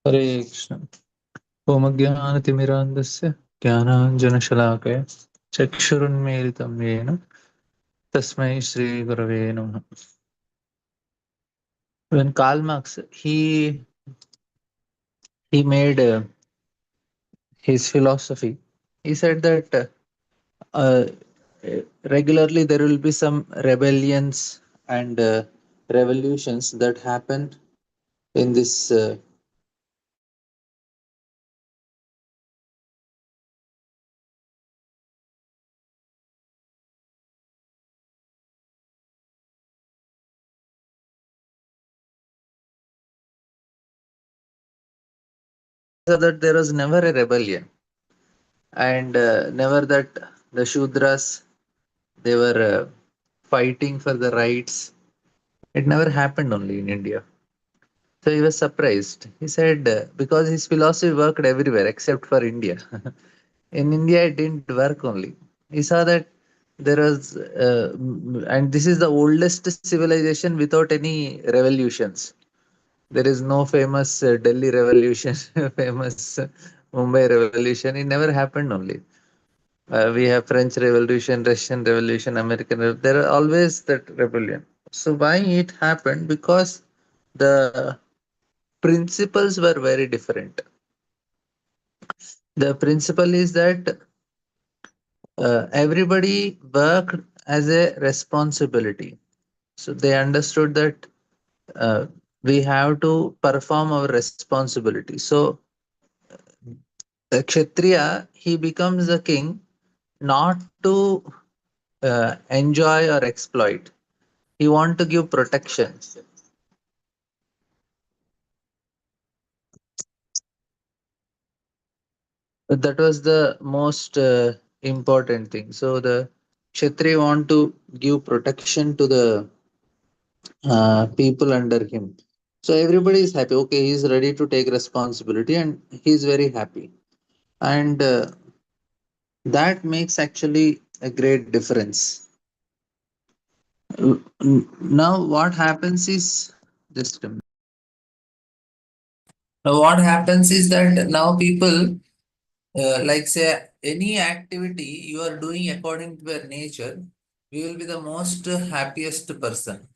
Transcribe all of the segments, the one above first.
हरे कृष्ण। ओम अज्ञानतिमिरान्धस्य ज्ञानाञ्जनशलाकया चक्षुरुन्मीलितं येन तस्मै श्रीगुरवे नमः. When Karl Marx he made his philosophy, he said that uh, regularly there will be some rebellions and revolutions that happen in this so that there was never a rebellion, and never that the Shudras they were fighting for the rights. It never happened only in India. So he was surprised. He said, because his philosophy worked everywhere except for India. In India, it didn't work only. He saw that there was, and this is the oldest civilization without any revolutions. There is no famous Delhi revolution, famous Mumbai revolution. It never happened only. We have French Revolution, Russian Revolution, American Revolution. There are always that rebellion. So why it happened? Because the principles were very different. The principle is that everybody worked as a responsibility. So they understood that uh, we have to perform our responsibility. So the Kshatriya, he becomes a king not to enjoy or exploit. He want to give protection. That was the most important thing. So the Kshatriya want to give protection to the people under him. So everybody is happy. Okay, he is ready to take responsibility and he is very happy. And that makes actually a great difference. Now, what happens is just a minute. Now, what happens is that now people like say any activity you are doing according to your nature, you will be the most happiest person.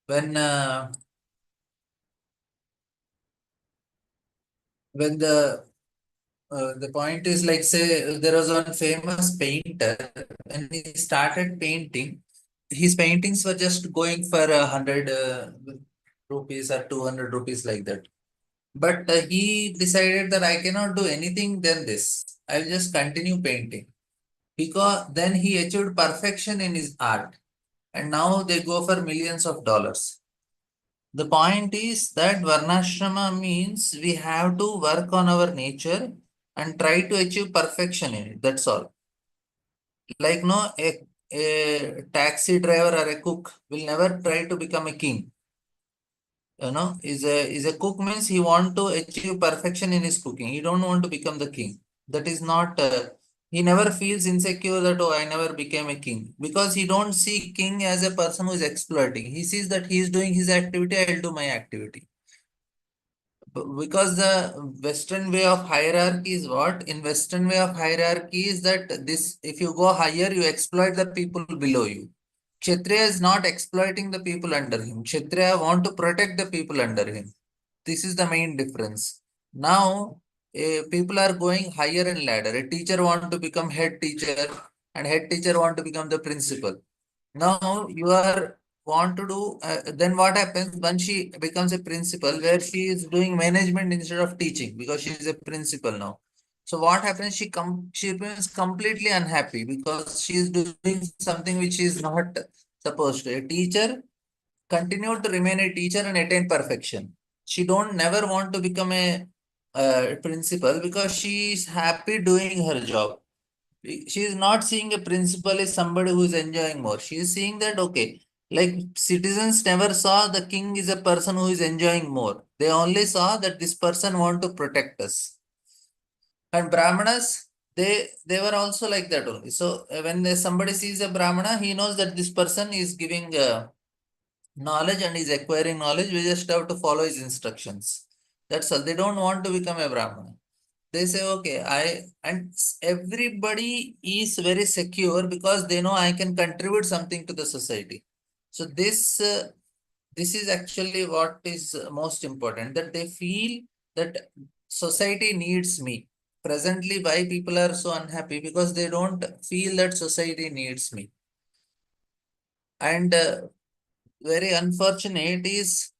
When the point is like say there was one famous painter when he started painting, his paintings were just going for 100 rupees or 200 rupees like that. But he decided that I cannot do anything than this. I'll just continue painting because then he achieved perfection in his art, and now they go for millions of dollars. The point is that Varnashrama means we have to work on our nature and try to achieve perfection in it. That's all. Like no, a taxi driver or a cook will never try to become a king. You know, is a cook means he want to achieve perfection in his cooking. He don't want to become the king. That is not. He never feels insecure that oh I never became a king because he don't see king as a person who is exploiting. He sees that he is doing his activity. I will do my activity. Because the Western way of hierarchy is what? In Western way of hierarchy is that this if you go higher, you exploit the people below you. Kshatriya is not exploiting the people under him. Kshatriya want to protect the people under him. This is the main difference. Now, people are going higher in ladder. A teacher want to become head teacher, and head teacher want to become the principal. Now you are want to do then what happens when she becomes a principal where she is doing management instead of teaching because she is a principal now. So what happens she becomes completely unhappy because she is doing something which is not supposed to. A teacher continue to remain a teacher and attain perfection. She don't never want to become a principal because she is happy doing her job. She is not seeing a principal as somebody who is enjoying more. She is seeing that okay, like citizens never saw the king is a person who is enjoying more. They only saw that this person want to protect us. And Brahmanas, they were also like that only. So when somebody sees a Brahmana, he knows that this person is giving knowledge and is acquiring knowledge. We just have to follow his instructions. That's all. They don't want to become a Brahmana. They say, okay, and everybody is very secure because they know I can contribute something to the society. So this is actually what is most important, that they feel that society needs me. Presently, why people are so unhappy? Because they don't feel that society needs me. And very unfortunate is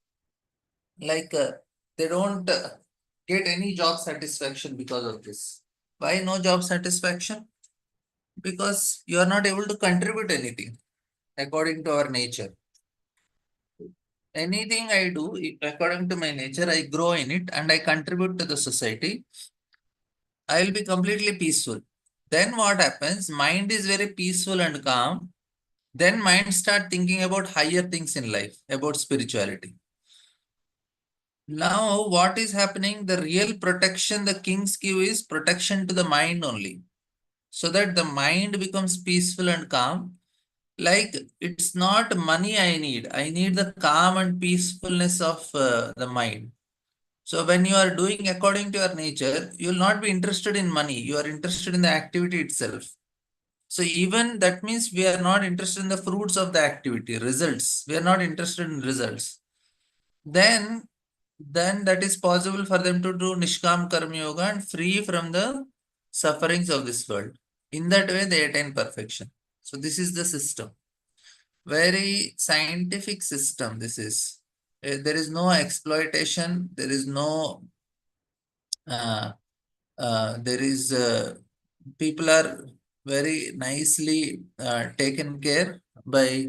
like they don't get any job satisfaction because of this. Why no job satisfaction? Because you are not able to contribute anything according to our nature. Anything I do, according to my nature, I grow in it and I contribute to the society. I will be completely peaceful. Then what happens? Mind is very peaceful and calm. Then mind start thinking about higher things in life, about spirituality. Now, what is happening? The real protection the kings give is protection to the mind only, so that the mind becomes peaceful and calm. Like, it's not money I need the calm and peacefulness of the mind. So when you are doing according to your nature, you will not be interested in money. You are interested in the activity itself. So even that means we are not interested in the fruits of the activity, results. We are not interested in results. Then, then that is possible for them to do Nishkam Karma Yoga and free from the sufferings of this world. In that way, they attain perfection. So this is the system. Very scientific system. This is. There is no exploitation. There is no uh, there is people are very nicely taken care by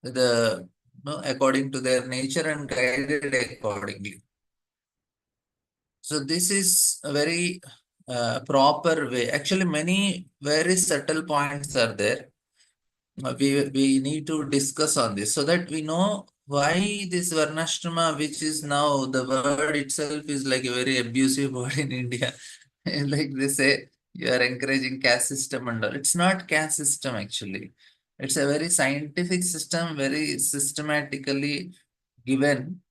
the according to their nature and guided accordingly. So this is a very proper way. Actually, many very subtle points are there. We need to discuss on this so that we know why this Varnashrama, which is now the word itself is like a very abusive word in India. And like they say, you are encouraging caste system and all. It's not caste system actually. It's a very scientific system, very systematically given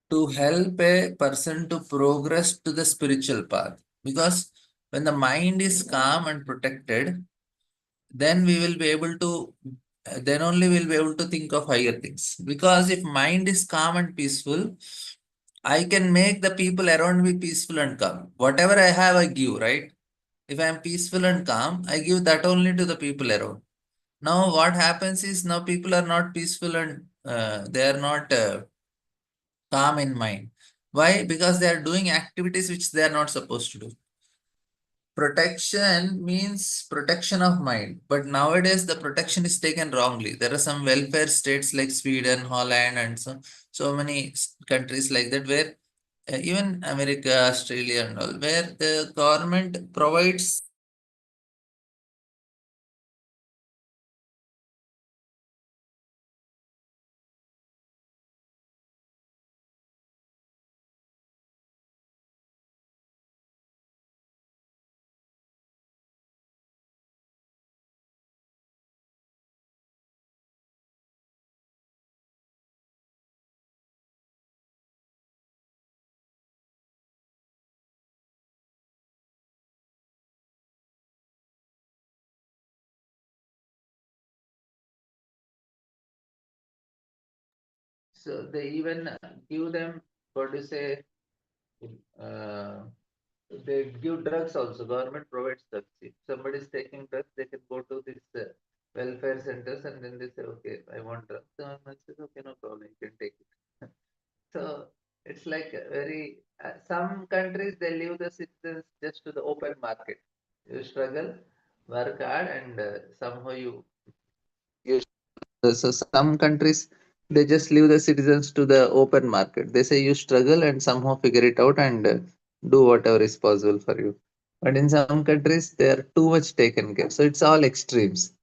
to help a person to progress to the spiritual path. Because when the mind is calm and protected, then we will be able to, then only we'll be able to think of higher things. Because if mind is calm and peaceful, I can make the people around me peaceful and calm. Whatever I have, I give, right? If I am peaceful and calm, I give that only to the people around. Now, what happens is now people are not peaceful and they are not calm in mind. Why? Because they are doing activities which they are not supposed to do. Protection means protection of mind, but nowadays the protection is taken wrongly. There are some welfare states like Sweden, Holland, and so many countries like that, where even America, Australia, and all, where the government provides so they even give them what do you say? Uh, they give drugs also. Government provides drugs. If somebody is taking drugs, they can go to this welfare centers and then they say, okay, I want drugs. So I says, okay, no problem, you can take it. So it's like a very, some countries they leave the citizens just to the open market. You struggle, work hard, and somehow you so some countries they just leave the citizens to the open market. They say you struggle and somehow figure it out and do whatever is possible for you. But in some countries they are too much taken care. So it's all extremes.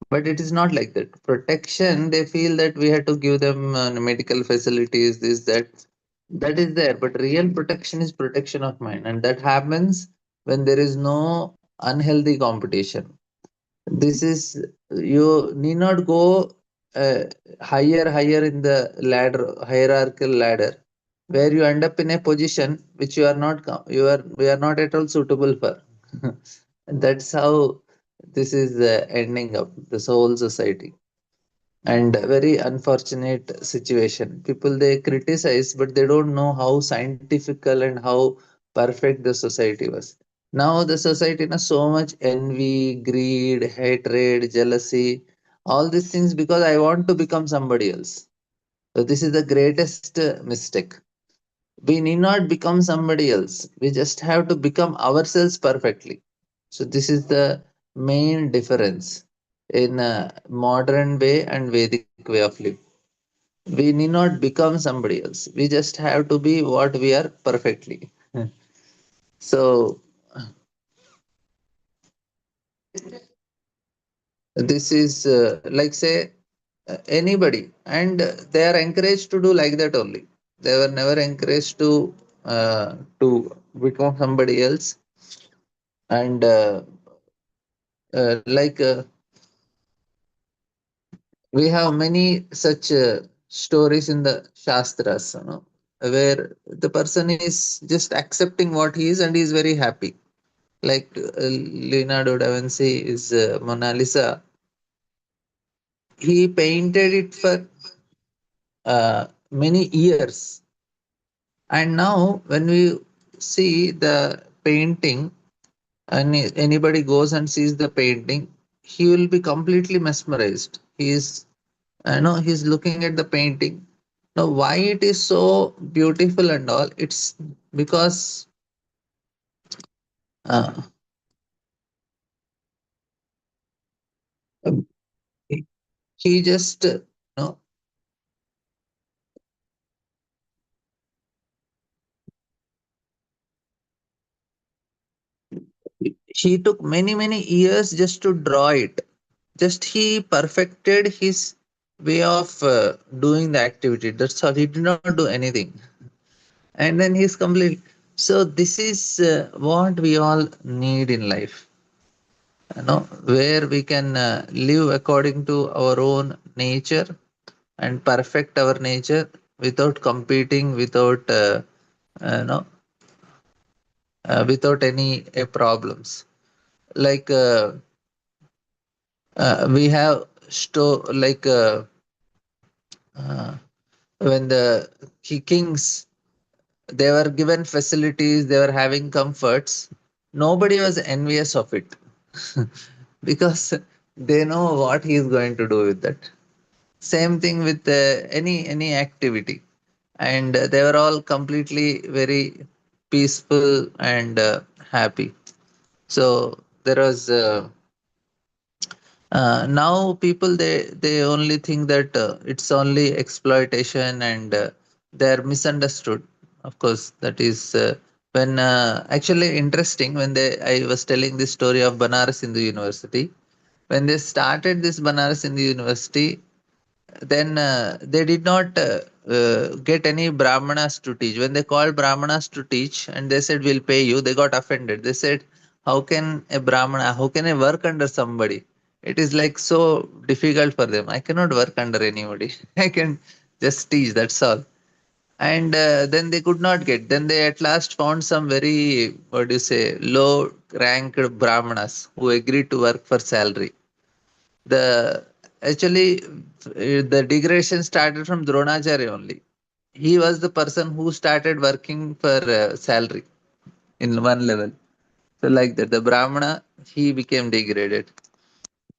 But it is not like that. Protection, they feel that we have to give them medical facilities, this, that. That is there. But real protection is protection of mind. And that happens when there is no unhealthy competition. This is, you need not go uh, higher in the ladder, hierarchical ladder. where you end up in a position which you are not we are not at all suitable for. That's how this is ending up this whole society. And a very unfortunate situation, people they criticize but they don't know how scientifical and how perfect the society was. Now the society has so much envy, greed, hatred, jealousy, all these things because I want to become somebody else. So this is the greatest mistake. We need not become somebody else. We just have to become ourselves perfectly. So this is the main difference in modern way and Vedic way of living. We need not become somebody else. We just have to be what we are perfectly. So this is like say anybody, and they are encouraged to do like that only. They were never encouraged to become somebody else. And like we have many such stories in the shastras, where the person is just accepting what he is and he is very happy. Like Leonardo da Vinci is Mona Lisa. He painted it for many years, and now when we see the painting, and anybody goes and sees the painting, he will be completely mesmerized. He is, I know, he's looking at the painting. Now, why it is so beautiful and all? It's because uh, he he just, know, he took many years just to draw it. Just he perfected his way of doing the activity. That's all. He did not do anything, and then he's complete. So this is what we all need in life, where we can live according to our own nature and perfect our nature without competing, without uh, no, without any problems. Like we have like uh, when the kings they were given facilities, they were having comforts. Nobody was envious of it because they know what he is going to do with that. Same thing with any activity, and they were all completely very peaceful and happy. So there was now people they only think that it's only exploitation, and they're misunderstood. Of course, that is when actually interesting when they I was telling the story of Banaras Hindu University. When they started this Banaras Hindu University, then they did not get any brahmanas to teach. When they called brahmanas to teach and they said we'll pay you, they got offended. They said, how can a brahmana, how can I work under somebody? It is like so difficult for them. I cannot work under anybody. I can just teach, that's all. And then they could not get, then they at last found some very, what do you say, low ranked brahmanas who agreed to work for salary. The actually the degradation started from Dronacharya only. He was the person who started working for salary in one level. So like that, the Brahmana he became degraded.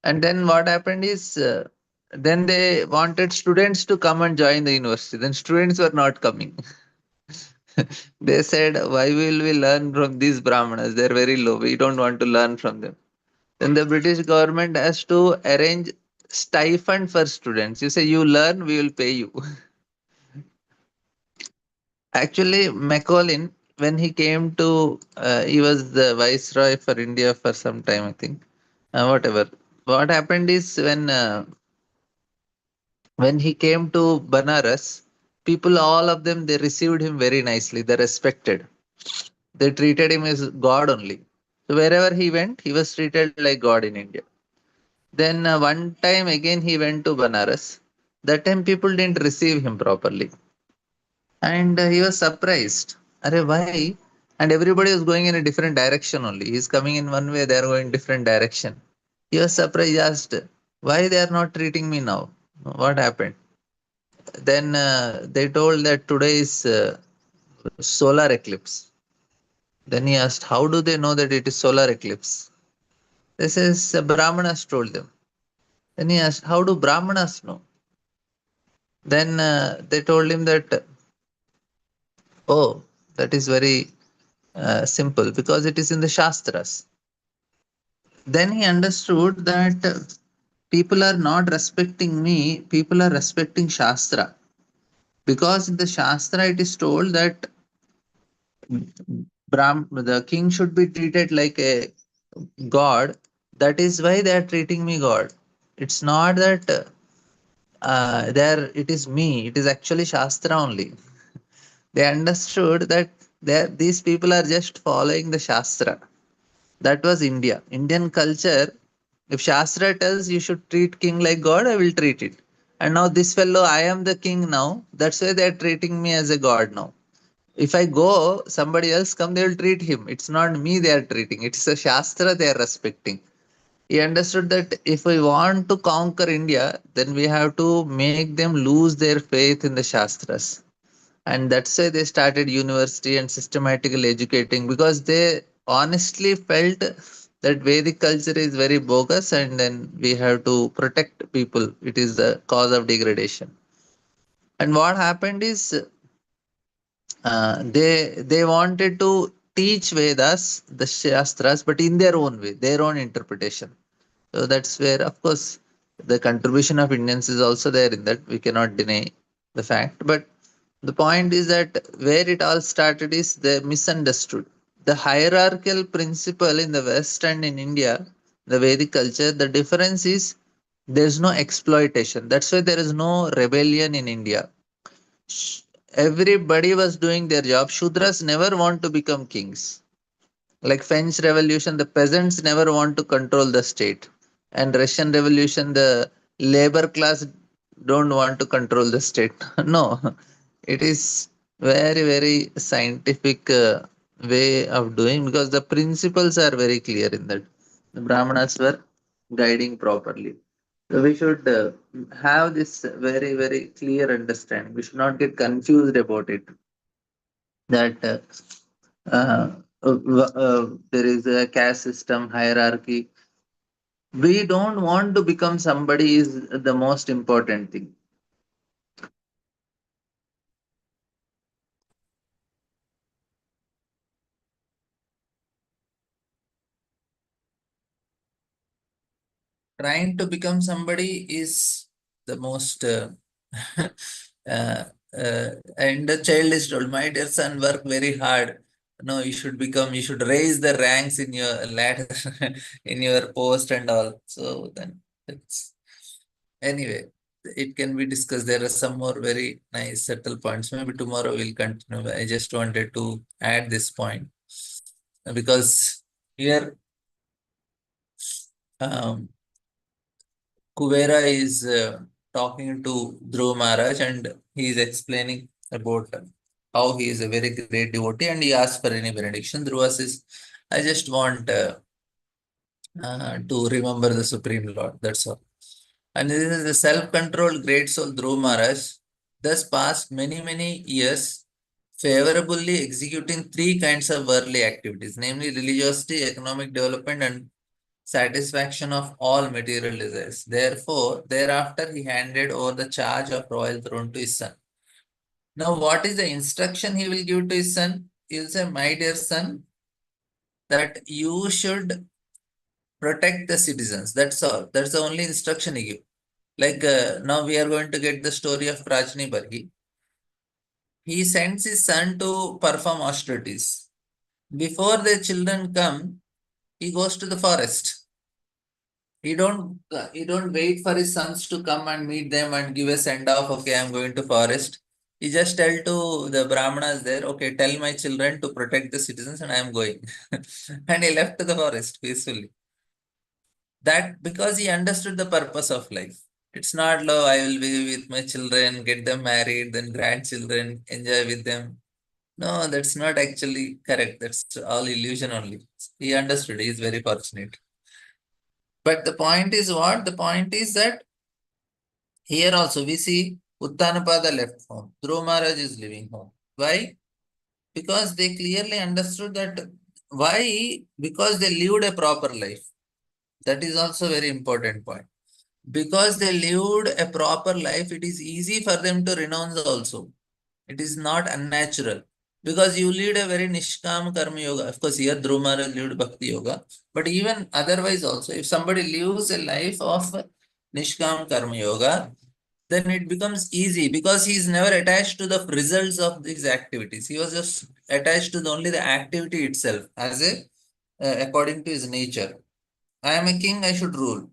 And then what happened is, then they wanted students to come and join the university. Then students were not coming. They said, "Why will we learn from these Brahmanas? They're very low. We don't want to learn from them." Then the British government has to arrange stipend for students. You say you learn, we will pay you. Actually, Macaulay, when he came to, he was the viceroy for India for some time, I think. Whatever. What happened is when he came to Banaras, people, all of them, they received him very nicely. They respected. They treated him as God only. So wherever he went, he was treated like God in India. Then one time again he went to Banaras. That time people didn't receive him properly. And he was surprised. Arey, why? And everybody was going in a different direction only. He's coming in one way, they are going different direction. He was surprised, asked, why they are not treating me now? What happened? Then they told that today is solar eclipse. Then he asked, how do they know that it is solar eclipse? This is Brahmanas told them. Then he asked, how do Brahmanas know? Then they told him that, oh, that is very simple because it is in the Shastras. Then he understood that people are not respecting me, people are respecting Shastra. Because in the Shastra it is told that the king should be treated like a god. That is why they are treating me god. It's not that there it is me, it is actually Shastra only. They understood that these people are just following the Shastra. That was India. Indian culture. If Shastra tells you should treat king like God, I will treat it. And now this fellow, I am the king now. That's why they are treating me as a god now. If I go, somebody else come, they will treat him. It's not me they are treating. It's a Shastra they are respecting. He understood that if we want to conquer India, then we have to make them lose their faith in the Shastras. And that's why they started university and systematically educating, because they honestly felt that Vedic culture is very bogus and then we have to protect people. It is the cause of degradation. And what happened is they wanted to teach Vedas, the Shastras, but in their own way, their own interpretation. So that's where, of course, the contribution of Indians is also there in that. We cannot deny the fact. But the point is that where it all started is they misunderstood. The hierarchical principle in the West and in India, the Vedic culture, the difference is there's no exploitation. That's why there is no rebellion in India. Everybody was doing their job. Shudras never want to become kings. Like French Revolution, the peasants never want to control the state. And Russian Revolution, the labor class don't want to control the state. No, it is very, very scientific way of doing, because the principles are very clear in that. The Brahmanas were guiding properly. So we should have this very, very clear understanding. We should not get confused about it. That there is a caste system, hierarchy. We don't want to become somebody is the most important thing. Trying to become somebody is the most uh, and the child is told, my dear son, work very hard. No, you should become, you should raise the ranks in your ladder, in your post and all. So then it's anyway, it can be discussed. There are some more very nice subtle points. Maybe tomorrow we'll continue. I just wanted to add this point because here um, Kuvera is talking to Dhruv Maharaj and he is explaining about how he is a very great devotee and he asks for any benediction. Dhruva says, I just want to remember the Supreme Lord. That's all. And this is the self-controlled great soul Dhruv Maharaj, thus passed many, many years favorably executing three kinds of worldly activities, namely religiosity, economic development, and satisfaction of all material desires. Therefore, thereafter he handed over the charge of royal throne to his son. Now, what is the instruction he will give to his son? He will say, my dear son, that you should protect the citizens. That's all. That's the only instruction he gives. Like now we are going to get the story of Prajni Barhi. He sends his son to perform austerities. Before the children come, he goes to the forest. He don't wait for his sons to come and meet them and give a send off. Okay, I'm going to forest. He just tell to the Brahmanas there, okay, tell my children to protect the citizens and I am going. And he left to the forest peacefully. That because he understood the purpose of life. It's not love. I will be with my children, get them married, then grandchildren, enjoy with them. No, that's not actually correct. That's all illusion only. He understood. He is very fortunate. But the point is what? The point is that here also we see Uttanapada left home. Dhruva Maharaj is leaving home. Why? Because they clearly understood that why? Because they lived a proper life. That is also very important point. Because they lived a proper life, it is easy for them to renounce also. It is not unnatural. Because you lead a very Nishkam Karma Yoga. Of course, here Dhruva Maharaj lived Bhakti Yoga. But even otherwise also, if somebody lives a life of Nishkam Karma Yoga, then it becomes easy because he is never attached to the results of these activities. He was just attached to only the activity itself as a according to his nature. I am a king, I should rule.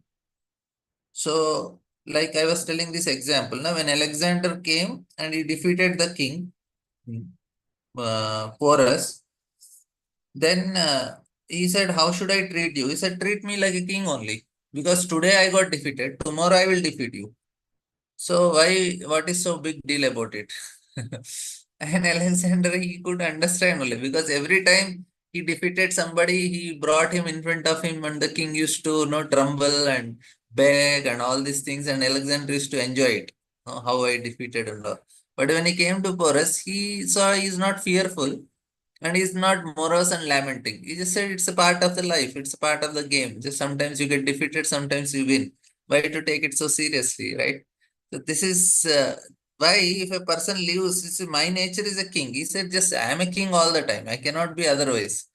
So, like I was telling this example, now when Alexander came and he defeated the king, Porus, then he said, how should I treat you? He said, treat me like a king only. Because today I got defeated, tomorrow I will defeat you. So why, what is so big deal about it? And Alexander, he could understand only because every time he defeated somebody, he brought him in front of him and the king used to, tremble and beg and all these things and Alexander used to enjoy it, how I defeated and all. But when he came to Porus, he saw he's not fearful and he's not morose and lamenting. He just said it's a part of the life, it's a part of the game. Just sometimes you get defeated, sometimes you win. Why to take it so seriously, right? So this is why if a person lives, you see, my nature is a king. He said, just I am a king all the time. I cannot be otherwise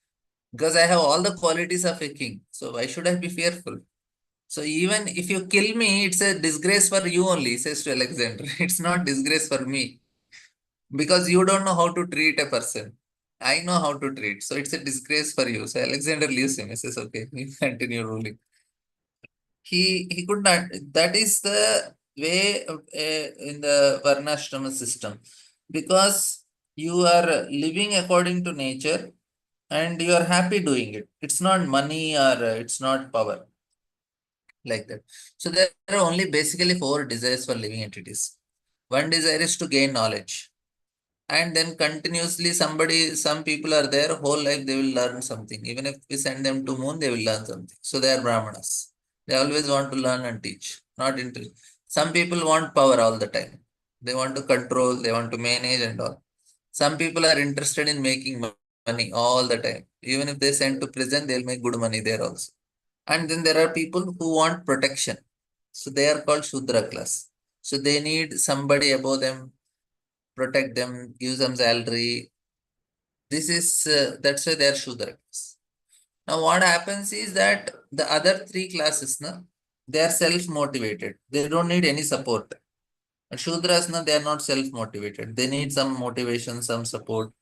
because I have all the qualities of a king. So why should I be fearful? So even if you kill me, it's a disgrace for you only, says to Alexander. It's not disgrace for me because you don't know how to treat a person. I know how to treat. So it's a disgrace for you. So Alexander leaves him. He says, okay, you continue ruling. He could not. That is the way in the Varnashrama system. Because you are living according to nature and you are happy doing it. It's not money or it's not power like that. So there are only basically four desires for living entities. One desire is to gain knowledge. And then continuously some people are there whole life they will learn something. Even if we send them to moon, they will learn something. So they are Brahmanas. They always want to learn and teach, not intelligent. Some people want power all the time. They want to control, they want to manage and all. Some people are interested in making money all the time. Even if they send to prison, they'll make good money there also. And then there are people who want protection. So they are called Shudra class. So they need somebody above them, protect them, give them salary. This is that's why they are Shudras. Now, what happens is that the other three classes, na, they are self-motivated. They don't need any support. And Shudras, na, they are not self-motivated. They need some motivation, some support,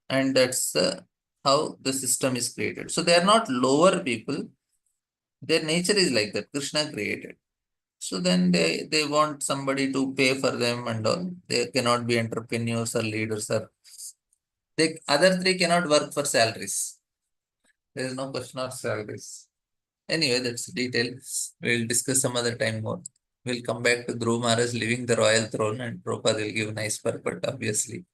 and that's how the system is created. So they are not lower people. Their nature is like that. Krishna created. So then they want somebody to pay for them and all. They cannot be entrepreneurs or leaders or they other three cannot work for salaries. There is no question of salaries. Anyway, that's detail. We'll discuss some other time more. We'll come back to Dhruv Maharaj leaving the royal throne and Prabhupada will give nice purport, obviously.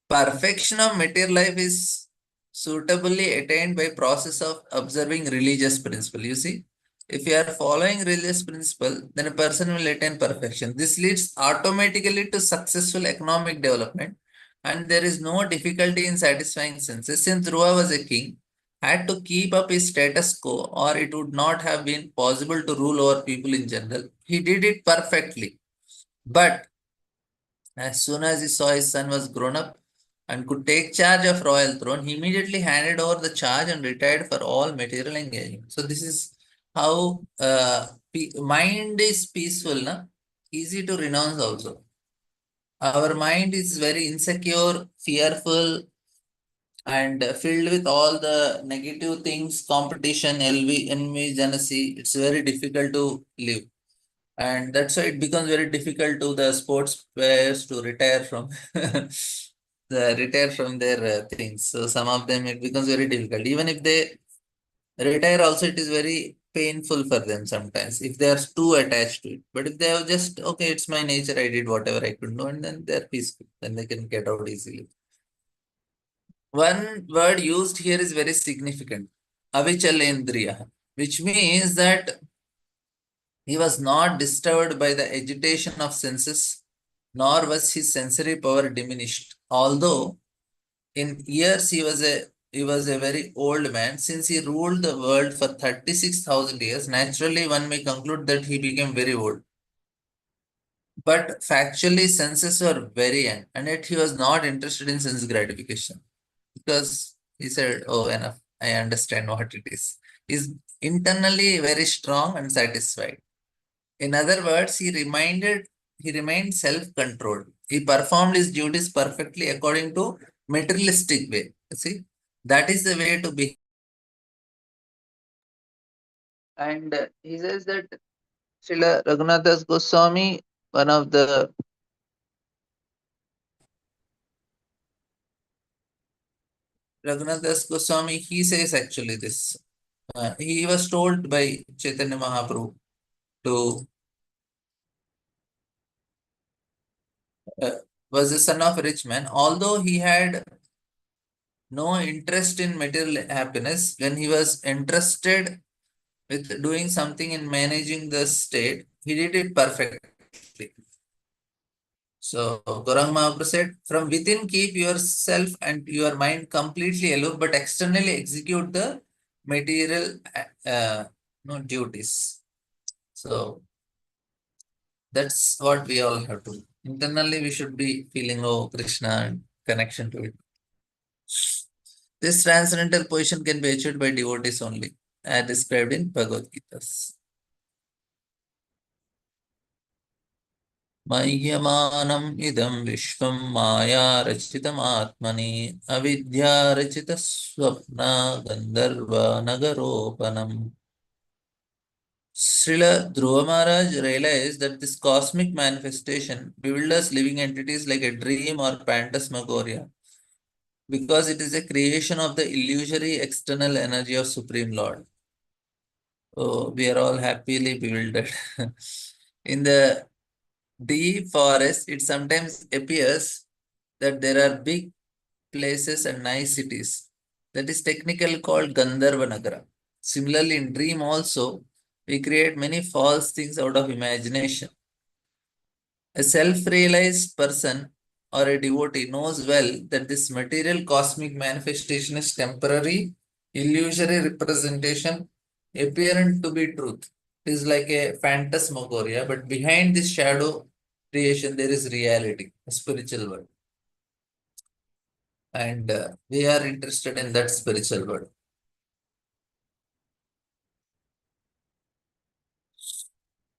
Perfection of material life is suitably attained by process of observing religious principle. You see, if you are following religious principle, then a person will attain perfection. This leads automatically to successful economic development, and there is no difficulty in satisfying senses. Since Dhruva was a king, had to keep up his status quo, or it would not have been possible to rule over people in general. He did it perfectly, but as soon as he saw his son was grown up and could take charge of royal throne, he immediately handed over the charge and retired for all material engagement. So this is how mind is peaceful, na? Easy to renounce also. Our mind is very insecure, fearful, and filled with all the negative things, competition, envy, jealousy. It's very difficult to live. And that's why it becomes very difficult to the sports players to retire from their things. So some of them it becomes very difficult. Even if they retire, also it is very painful for them sometimes if they are too attached to it. But if they are just, okay, it's my nature, I did whatever I could do, and then they're peaceful, then they can get out easily. One word used here is very significant, avichalendriya, which means that he was not disturbed by the agitation of senses, nor was his sensory power diminished. Although in years he was a very old man, since he ruled the world for 36,000 years. Naturally, one may conclude that he became very old. But factually, senses were very young, and yet he was not interested in sense gratification because he said, "Oh, enough. I understand what it is." He's internally very strong and satisfied. In other words, he remained self-controlled. He performed his duties perfectly according to materialistic way. See, that is the way to be. And he says that Srila Raghunathas Goswami, one of the Raghunathas Goswami, he says actually this. He was told by Chaitanya Mahaprabhu to uh, was the son of a rich man. Although he had no interest in material happiness, when he was interested with doing something in managing the state, he did it perfectly. So Gauranga Mahaprabhu said, from within keep yourself and your mind completely aloof, but externally execute the material duties. So that's what we all have to do. Internally, we should be feeling, oh, Krishna and connection to it. This transcendental position can be achieved by devotees only, as described in Bhagavad Gita. मह्यमानम् इदं विश्वं मायारचितमात्मनि अविद्यारचितस्वप्ना गन्धर्वनगरोपनम्. Srila Dhruva Maharaj realized that this cosmic manifestation bewilders living entities like a dream or phantasmagoria because it is a creation of the illusory external energy of Supreme Lord. Oh, we are all happily bewildered. In the deep forest, it sometimes appears that there are big places and nice cities. That is technically called Gandharva Nagara. Similarly, in dream also, we create many false things out of imagination. A self-realized person or a devotee knows well that this material cosmic manifestation is temporary, illusory representation, apparent to be truth. It is like a phantasmagoria, but behind this shadow creation, there is reality, a spiritual world. And we are interested in that spiritual world.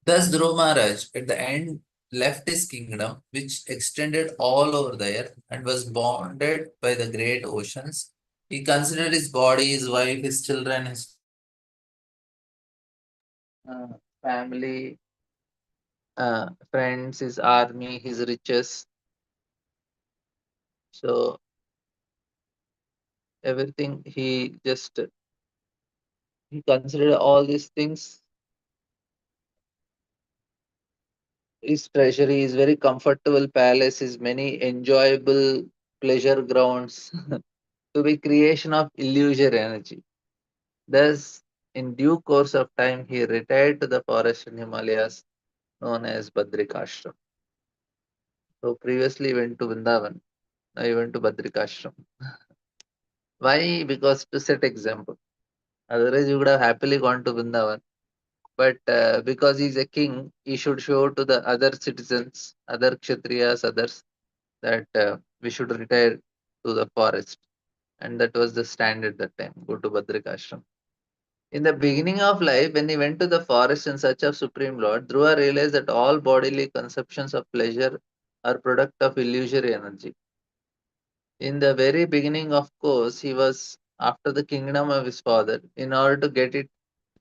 Thus, Dhruva Maharaj at the end left his kingdom, which extended all over the earth and was bounded by the great oceans. He considered his body, his wife, his children, his family, friends, his army, his riches. So everything he considered all these things. His treasury, his very comfortable palace, his many enjoyable pleasure grounds to be creation of illusory energy. Thus, in due course of time, he retired to the forest in Himalayas known as Badrikashram. So previously he went to Vrindavan, now he went to Badrikashram. Why? Because to set example. Otherwise, you would have happily gone to Vrindavan. But because he's a king, he should show to the other citizens, other Kshatriyas, others, that we should retire to the forest. And that was the standard that time. Go to Badrikashram. In the beginning of life, when he went to the forest in search of Supreme Lord, Dhruva realized that all bodily conceptions of pleasure are product of illusory energy. In the very beginning, of course, he was after the kingdom of his father. In order to get it,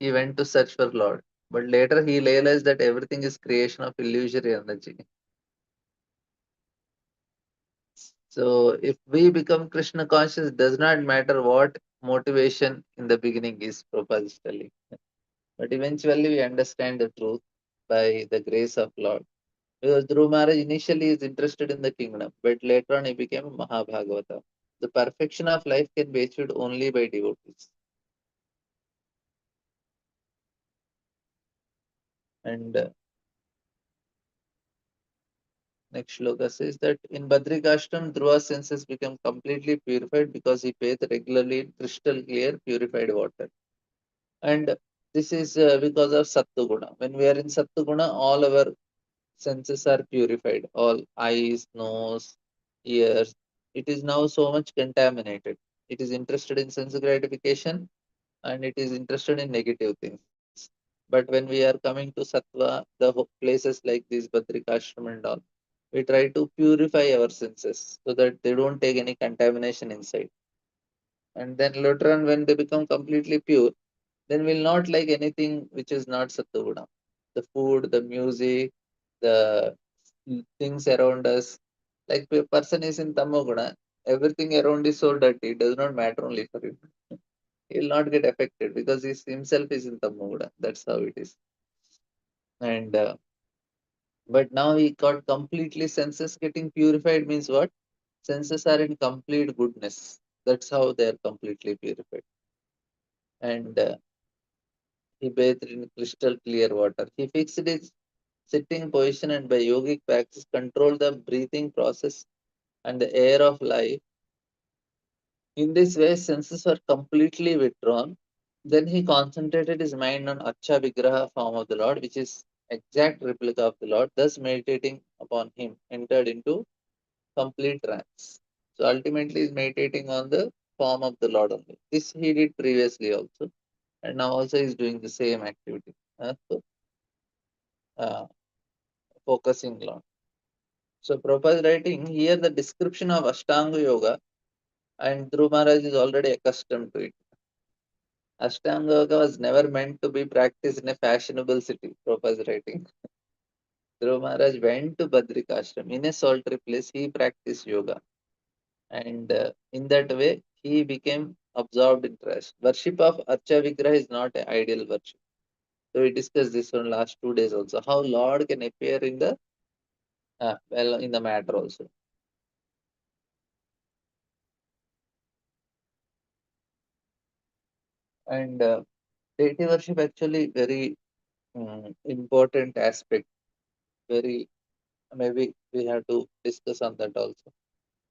he went to search for Lord. But later he realized that everything is creation of illusory energy. So if we become Krishna conscious, it does not matter what motivation in the beginning is, Prabhupada is telling. But eventually we understand the truth by the grace of Lord. Because Dhruv Maharaj initially is interested in the kingdom, but later on he became a Mahabhagavata. The perfection of life can be achieved only by devotees. And next shloka says that in Badrikashtam, Dhruva's senses become completely purified because he bathed regularly in crystal clear purified water. And this is because of Sattva. When we are in Sattva, all our senses are purified. All eyes, nose, ears. It is now so much contaminated. It is interested in sense gratification and it is interested in negative things. But when we are coming to Sattva, places like these Badrikashram and all, we try to purify our senses so that they don't take any contamination inside. And then later on, when they become completely pure, then we'll not like anything which is not Sattva. The food, the music, the things around us. Like a person is in Tamoguna, everything around is so dirty, it does not matter only for him. He will not get affected because he himself is in Tamoguna. That's how it is. And but now he got completely senses getting purified means what? Senses are in complete goodness. That's how they are completely purified. And he bathed in crystal clear water. He fixed his sitting position and by yogic practice controlled the breathing process and the air of life. In this way, senses were completely withdrawn. Then he concentrated his mind on Acha Vigraha form of the Lord, which is exact replica of the Lord. Thus, meditating upon him, entered into complete trance. So ultimately, he's meditating on the form of the Lord only. This he did previously also, and now also he's doing the same activity. So, uh, focusing Lord. So Prabhupada is writing here the description of Ashtanga Yoga, and Dhruv Maharaj is already accustomed to it. Ashtanga Yoga was never meant to be practiced in a fashionable city, Prabhupada is writing. Dhruv Maharaj went to Badrikashram. In a solitary place, he practiced yoga. And in that way, he became absorbed in trust. Worship of Archa Vigraha is not an ideal worship. So we discussed this on last 2 days also. How Lord can appear in the in the matter also. And deity worship actually very important aspect. Very maybe we have to discuss on that also.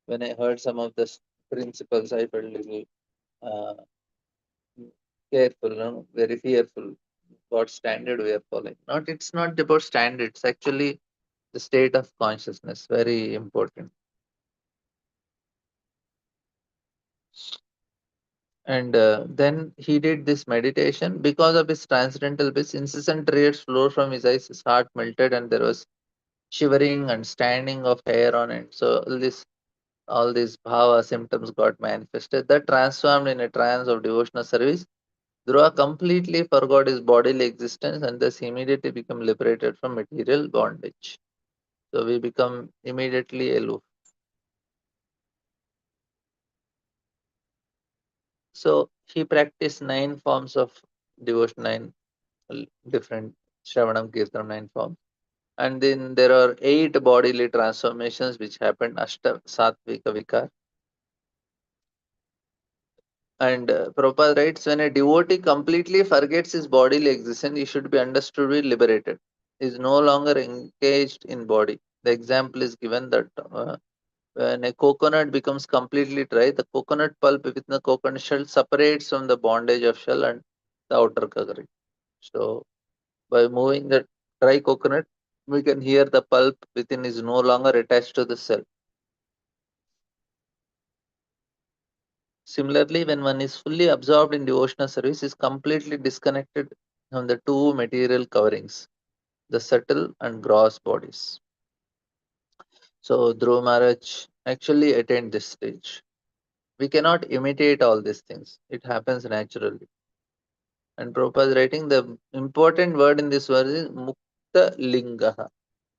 When I heard some of the principles, I felt little uh, careful, no? Very fearful. What standard we are following? Not it's not about standards. Actually, the state of consciousness very important. And then he did this meditation because of his transcendental bliss. Incessant tears flowed from his eyes. His heart melted, and there was shivering and standing of hair on it. So all these bhava symptoms got manifested. That transformed in a trance of devotional service. Dhruva completely forgot his bodily existence and thus immediately became liberated from material bondage. So we become immediately aloof. So he practiced 9 forms of devotion, different Shravanam Kirtanam 9 forms. And then there are 8 bodily transformations which happened, Ashta Satvika Vikar. And Prabhupada writes, when a devotee completely forgets his bodily existence, he should be understood to be liberated. He is no longer engaged in body. The example is given that when a coconut becomes completely dry, the coconut pulp within the coconut shell separates from the bondage of shell and the outer covering. So by moving the dry coconut, we can hear the pulp within is no longer attached to the cell. Similarly, when one is fully absorbed in devotional service, is completely disconnected from the 2 material coverings, the subtle and gross bodies. So Dhruv Maharaj actually attained this stage. We cannot imitate all these things. It happens naturally. And Prabhupada is writing the important word in this verse is Mukta Lingaha.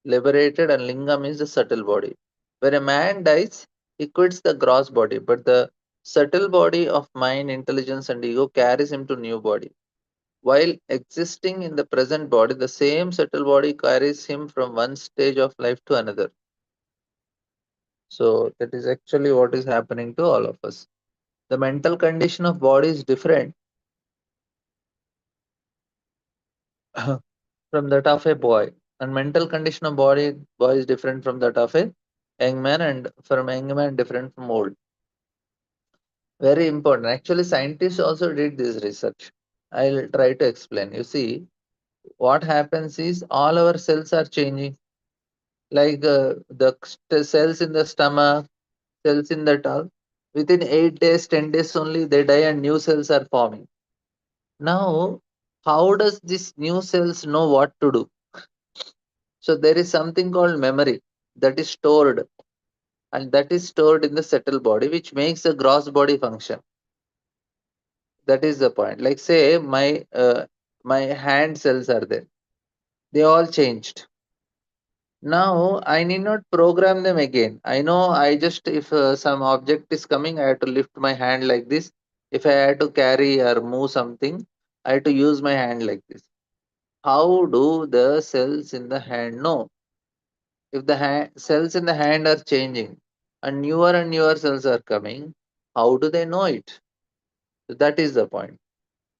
Liberated, and Linga means the subtle body. When a man dies, he quits the gross body, but the subtle body of mind, intelligence, and ego carries him to new body. While existing in the present body, the same subtle body carries him from one stage of life to another. So that is actually what is happening to all of us. The mental condition of body is different from that of a boy, and mental condition of boy is different from that of a young man, and from young man different from old. Very important. Actually, scientists also did this research. I'll try to explain. You see, what happens is all our cells are changing. Like the cells in the stomach, cells in the tongue. Within 8 days, 10 days only, they die and new cells are forming. Now, how does this new cells know what to do? So there is something called memory that is stored, and that is stored in the subtle body, which makes the gross body function. That is the point. Like say my hand cells are there. They all changed. Now I need not program them again. I know I just if some object is coming, I have to lift my hand like this. If I have to carry or move something, I have to use my hand like this. How do the cells in the hand know? If the cells in the hand are changing and newer cells are coming, how do they know it? So that is the point.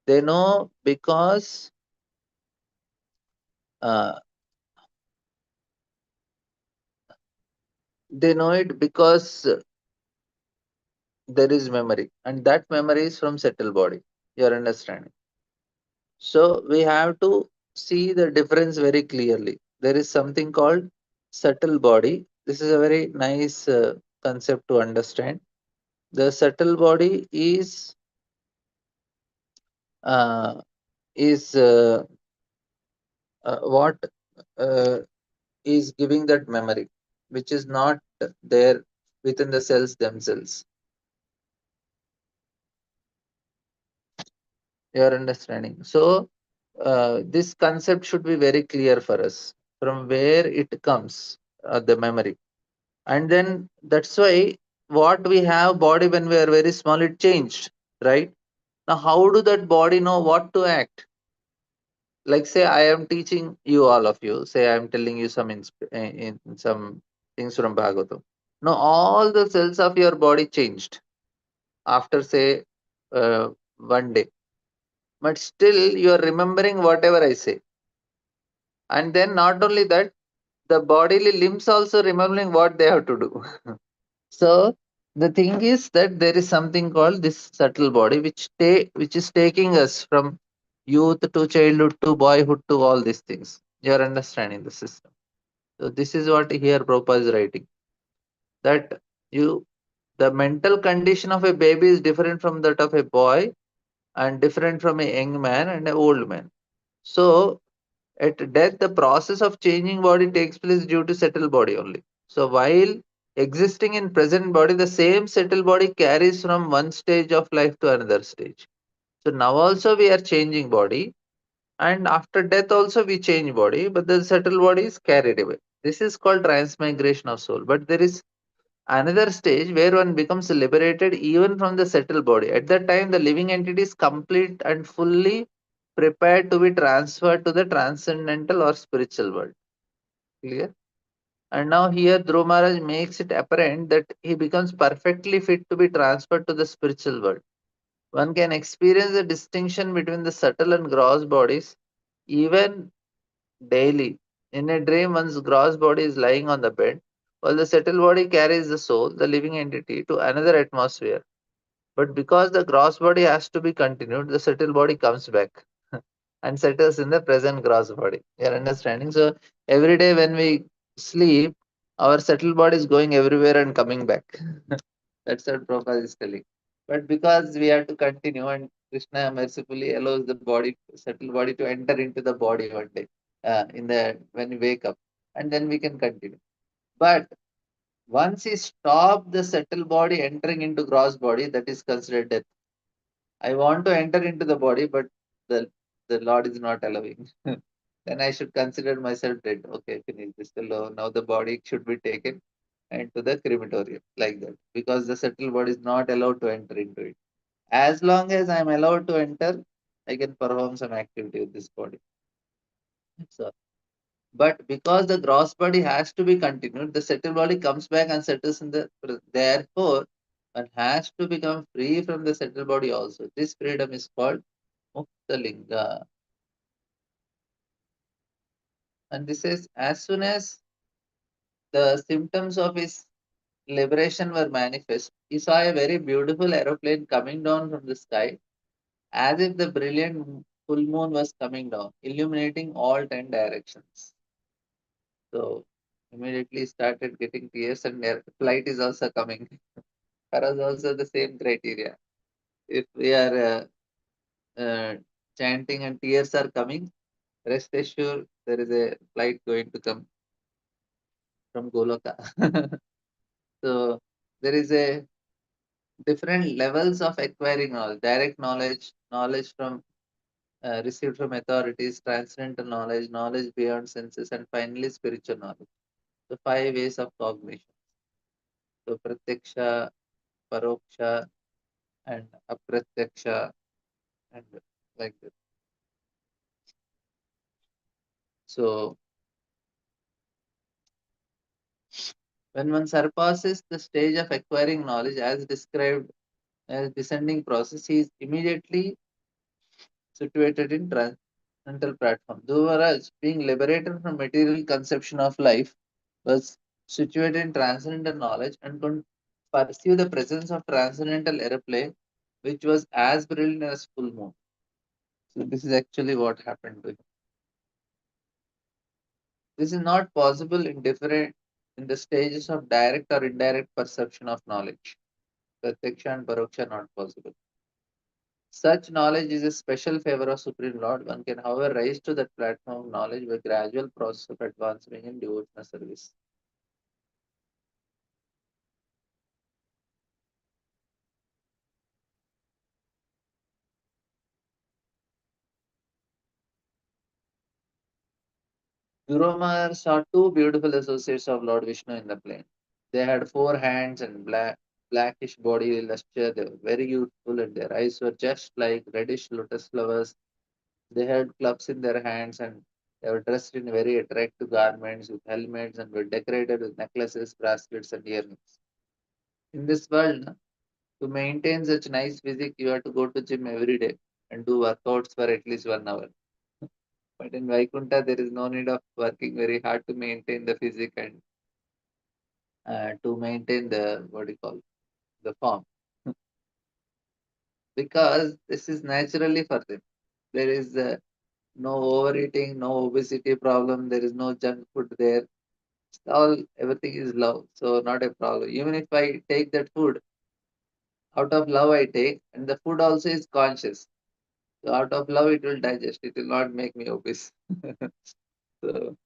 They know because uh, they know it because there is memory, and that memory is from subtle body. You are understanding? So we have to see the difference very clearly. There is something called subtle body. This is a very nice concept to understand. The subtle body uh, is what uh, is giving that memory, which is not there within the cells themselves. You are understanding? So this concept should be very clear for us from where it comes, the memory. And then that's why what we have body when we are very small, it changed, right? Now, how do that body know what to act? Like say I am teaching you, all of you, say I am telling you some in some things from Bhagavatam. Now all the cells of your body changed after say uh, one day, but still you are remembering whatever I say. And then not only that, the bodily limbs also remembering what they have to do. So the thing is that there is something called this subtle body which is taking us from youth to childhood to boyhood to all these things. You are understanding the system. So this is what here Prabhupada is writing. That you the mental condition of a baby is different from that of a boy and different from a young man and an old man. So at death, the process of changing body takes place due to subtle body only. So while existing in present body, the same subtle body carries from one stage of life to another stage. So now also we are changing body, and after death also we change body, but the subtle body is carried away. This is called transmigration of soul. But there is another stage where one becomes liberated even from the subtle body. At that time, the living entity is complete and fully prepared to be transferred to the transcendental or spiritual world. Clear? And now here Dhruv Maharaj makes it apparent that he becomes perfectly fit to be transferred to the spiritual world. One can experience the distinction between the subtle and gross bodies even daily. In a dream, one's gross body is lying on the bed, while the subtle body carries the soul, the living entity, to another atmosphere. But because the gross body has to be continued, the subtle body comes back and settles in the present gross body. You are understanding? So every day when we sleep, our subtle body is going everywhere and coming back. That's what Prabhupada is telling. But because we have to continue, and Krishna mercifully allows the body, subtle body, to enter into the body one day, in the when we wake up, and then we can continue. But once he stop the subtle body entering into gross body, that is considered death. I want to enter into the body, but the Lord is not allowing. Then I should consider myself dead. Okay, finish this. Now the body should be taken into the crematorium, like that, because the subtle body is not allowed to enter into it. As long as I am allowed to enter, I can perform some activity with this body. So, but because the gross body has to be continued, the settled body comes back and settles in the. Therefore, one has to become free from the settled body also. This freedom is called Muktalinga. And this is as soon as the symptoms of his liberation were manifest, he saw a very beautiful aeroplane coming down from the sky, as if the brilliant full moon was coming down, illuminating all 10 directions. So immediately started getting tears, and their flight is also coming. For us, also the same criteria. If we are chanting and tears are coming, rest assured there is a flight going to come from Goloka. So there is a different levels of acquiring knowledge: direct knowledge, knowledge from received from authorities, transcendental knowledge, knowledge beyond senses, and finally spiritual knowledge. The five ways of cognition. So pratyaksha, paroksha, and apratyaksha, and like that. So when one surpasses the stage of acquiring knowledge as described as descending process, he is immediately situated in transcendental platform. Whereas being liberated from material conception of life was situated in transcendental knowledge and could perceive the presence of transcendental aeroplane, which was as brilliant as full moon. So this is actually what happened to him. This is not possible in different in the stages of direct or indirect perception of knowledge. Pratyaksha and Paroksha not possible. Such knowledge is a special favor of Supreme Lord. One can, however, rise to that platform of knowledge by gradual process of advancement in devotional service. Duromar saw two beautiful associates of Lord Vishnu in the plain. They had four hands and blackish body luster. They were very youthful, and their eyes were just like reddish lotus flowers. They had clubs in their hands, and they were dressed in very attractive garments with helmets and were decorated with necklaces, bracelets, and earrings. In this world, to maintain such nice physique, you have to go to gym every day and do workouts for at least 1 hour. But in Vaikunta, there is no need of working very hard to maintain the physique and to maintain the what do you call the form, because this is naturally for them. There is no overeating, no obesity problem. There is no junk food there. All everything is love, so not a problem. Even if I take that food out of love, I take, and the food also is conscious. So out of love, it will digest. It will not make me obese. So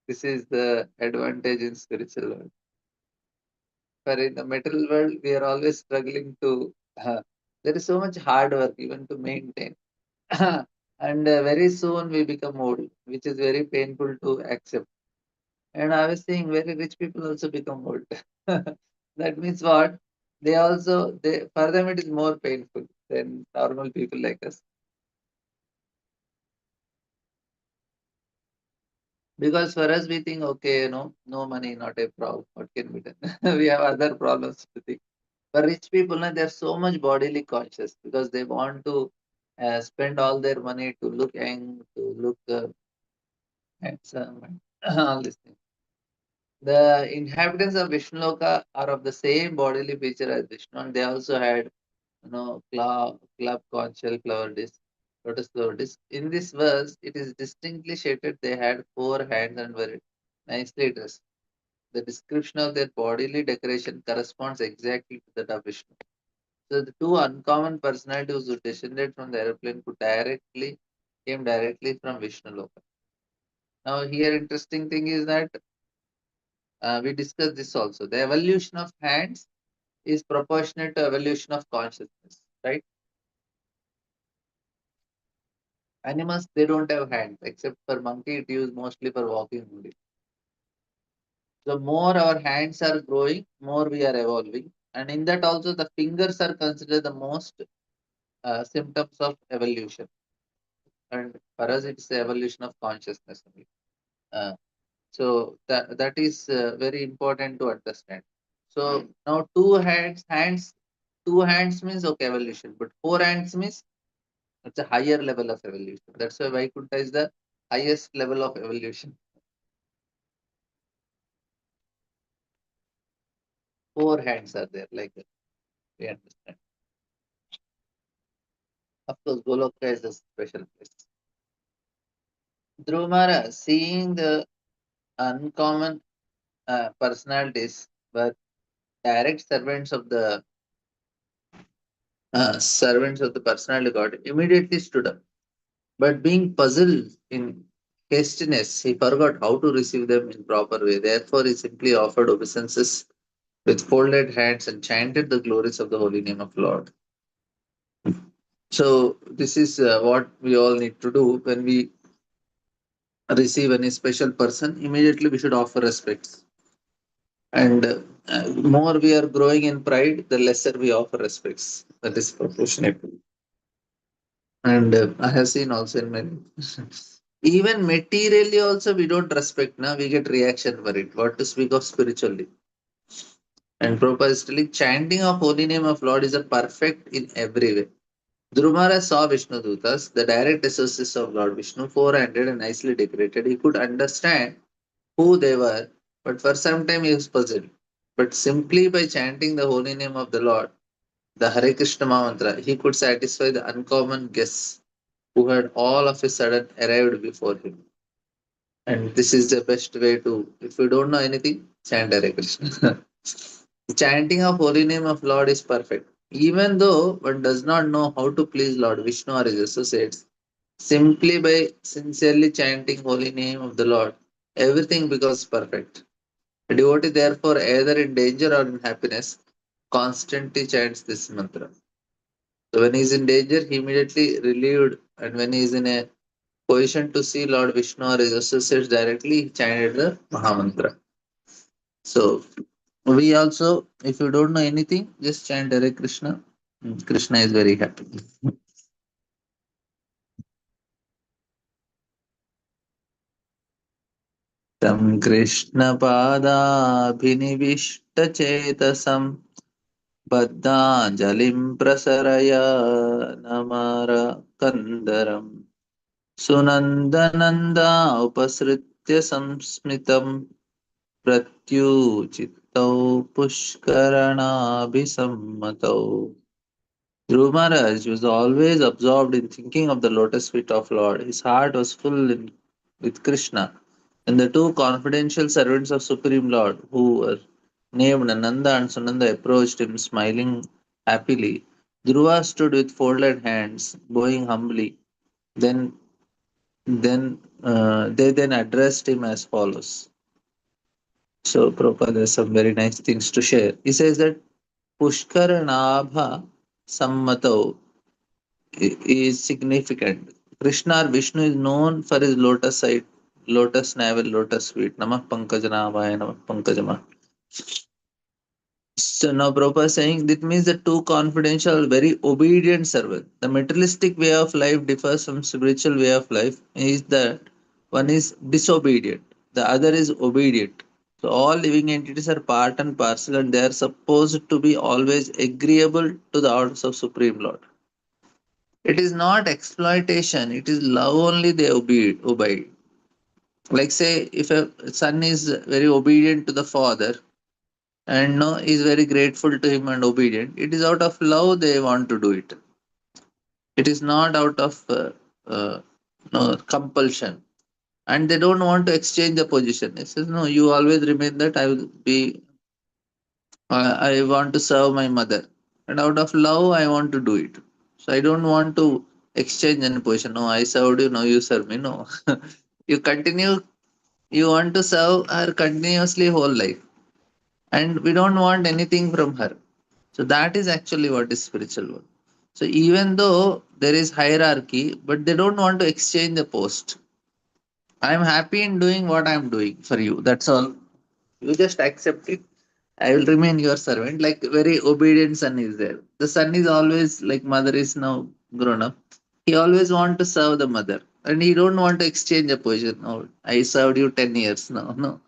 this is the advantage in spiritual world. For in the material world, we are always struggling to. There is so much hard work even to maintain, and very soon we become old, which is very painful to accept. And I was saying, very rich people also become old. That means what? They for them it is more painful than normal people like us. Because for us, we think, okay, no money, not a problem. What can be done? We have other problems to think. For rich people, no, they're so much bodily conscious because they want to spend all their money to look young, to look handsome, and all these things. The inhabitants of Vishnuloka are of the same bodily feature as Vishnu, and they also had, club, conch shell, flower disc, lotus flower disc. In this verse, it is distinctly stated they had four hands and were nicely dressed. The description of their bodily decoration corresponds exactly to that of Vishnu. So the two uncommon personalities who descended from the airplane came directly from Vishnu Loka. Now here interesting thing is that we discussed this also. The evolution of hands is proportionate to evolution of consciousness, right? Animals, they don't have hands except for monkey. It used mostly for walking only. The more our hands are growing, more we are evolving, and in that also the fingers are considered the most symptoms of evolution. and for us it's the evolution of consciousness only. Uh, so that is very important to understand. So now two hands means okay evolution, but four hands means it's a higher level of evolution. That's why Vaikuntha is the highest level of evolution. Four hands are there, like that. We understand. Of course, Goloka is a special place. Dhruvamara, seeing the uncommon personalities were direct servants of the personality god, immediately stood up. But being puzzled in hastiness, he forgot how to receive them in proper way. Therefore, he simply offered obeisances with folded hands and chanted the glories of the holy name of Lord. So this is what we all need to do when we receive any special person. Immediately, we should offer respects. And more we are growing in pride, the lesser we offer respects. That is proportionate. And I have seen also in many. Even materially also we don't respect now, we get reaction for it. What to speak of spiritually? And Prabhupada is telling chanting of holy name of Lord is a perfect in every way. Drumara saw Vishnu Dutas, the direct associates of Lord Vishnu, four-handed and nicely decorated. He could understand who they were, but for some time he was puzzled. But simply by chanting the holy name of the Lord, the Hare Krishna mantra, he could satisfy the uncommon guests who had all of a sudden arrived before him. And this is the best way to, if you don't know anything, chant Hare Krishna. Chanting of holy name of Lord is perfect. Even though one does not know how to please Lord Vishnu or his associates, simply by sincerely chanting holy name of the Lord, everything becomes perfect. A devotee, therefore, either in danger or in happiness, constantly chants this mantra. So when he is in danger, he immediately relieved, and when he is in a position to see Lord Vishnu or his associates directly, he chanted the Mahamantra. So we also, if you don't know anything, just chant Hare Krishna. Krishna is very happy. तं कृष्णपादाभिनिविष्टचेतसं बद्धाञ्जलिं प्रसरय नमर कन्दरम् सुनन्दनन्दा उपसृत्य संस्मितं प्रत्युचितौ पुष्करणाभिसम्मतौ. Dhruv Maharaj was always absorbed in thinking of the lotus feet of Lord. His heart was full with Krishna. And the two confidential servants of Supreme Lord, who were named Nanda and Sunanda, approached him smiling happily. Dhruva stood with folded hands, bowing humbly. Then, they then addressed him as follows. So, Prabhupada has some very nice things to share. He says that Pushkaranabha Sammato is significant. Krishna or Vishnu is known for his lotus side, lotus navel, lotus feet. Namah Pankajanaavaya, Namah Pankajama. So now Prabhupada is saying that means the two confidential, very obedient servants. The materialistic way of life differs from spiritual way of life. Is that one is disobedient, the other is obedient. So all living entities are part and parcel, and they are supposed to be always agreeable to the orders of Supreme Lord. It is not exploitation, it is love only they obey. Like say if a son is very obedient to the father and no is very grateful to him and obedient, it is out of love they want to do it. It is not out of uh, no compulsion. And they don't want to exchange the position. It says, no, you always remain that I will be, I want to serve my mother. And out of love, I want to do it. So I don't want to exchange any position. No, I served you, no, you serve me. No. You continue, you want to serve her continuously whole life. And we don't want anything from her. So that is actually what is spiritual work. So even though there is hierarchy, but they don't want to exchange the post. I am happy in doing what I am doing for you. That's all. You just accept it. I will remain your servant. Like very obedient son is there. The son is always like mother is now grown up. He always want to serve the mother, and he don't want to exchange a position. Oh, I served you 10 years. No, no.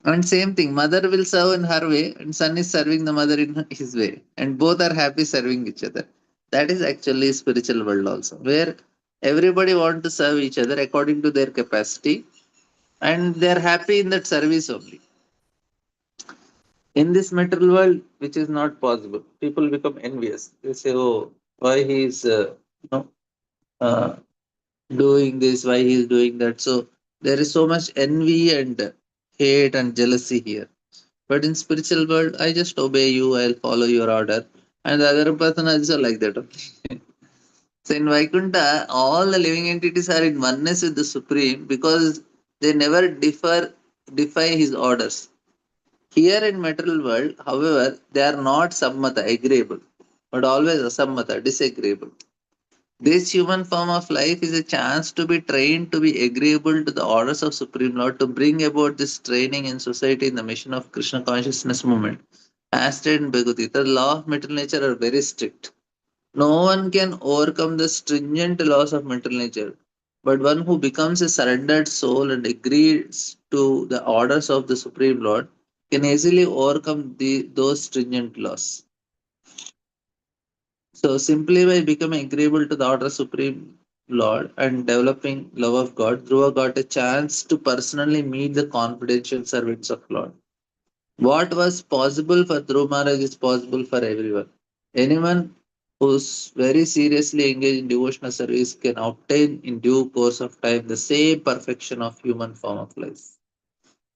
And same thing, mother will serve in her way, and son is serving the mother in his way, and both are happy serving each other. That is actually spiritual world also, where everybody want to serve each other according to their capacity, and they are happy in that service only. In this material world, which is not possible, people become envious. They say, "Oh, why he is, uh, doing this? Why he is doing that?" So there is so much envy and hate and jealousy here. But in spiritual world, I just obey you, I'll follow your order. And the other person also like that only. So in Vaikuntha, all the living entities are in oneness with the Supreme because they never defy his orders. Here in material world, however, they are not sammata, agreeable, but always asammata, disagreeable. This human form of life is a chance to be trained to be agreeable to the orders of Supreme Lord, to bring about this training in society in the mission of Krishna consciousness movement. As stated in Bhagavad Gita, the law of material nature are very strict. No one can overcome the stringent laws of material nature, but one who becomes a surrendered soul and agrees to the orders of the Supreme Lord can easily overcome those stringent laws. So simply by becoming agreeable to the order of Supreme Lord and developing love of God, Dhruva got a chance to personally meet the confidential servants of Lord. What was possible for Dhruva Maharaj is possible for everyone. Anyone who's very seriously engaged in devotional service can obtain in due course of time the same perfection of human form of life.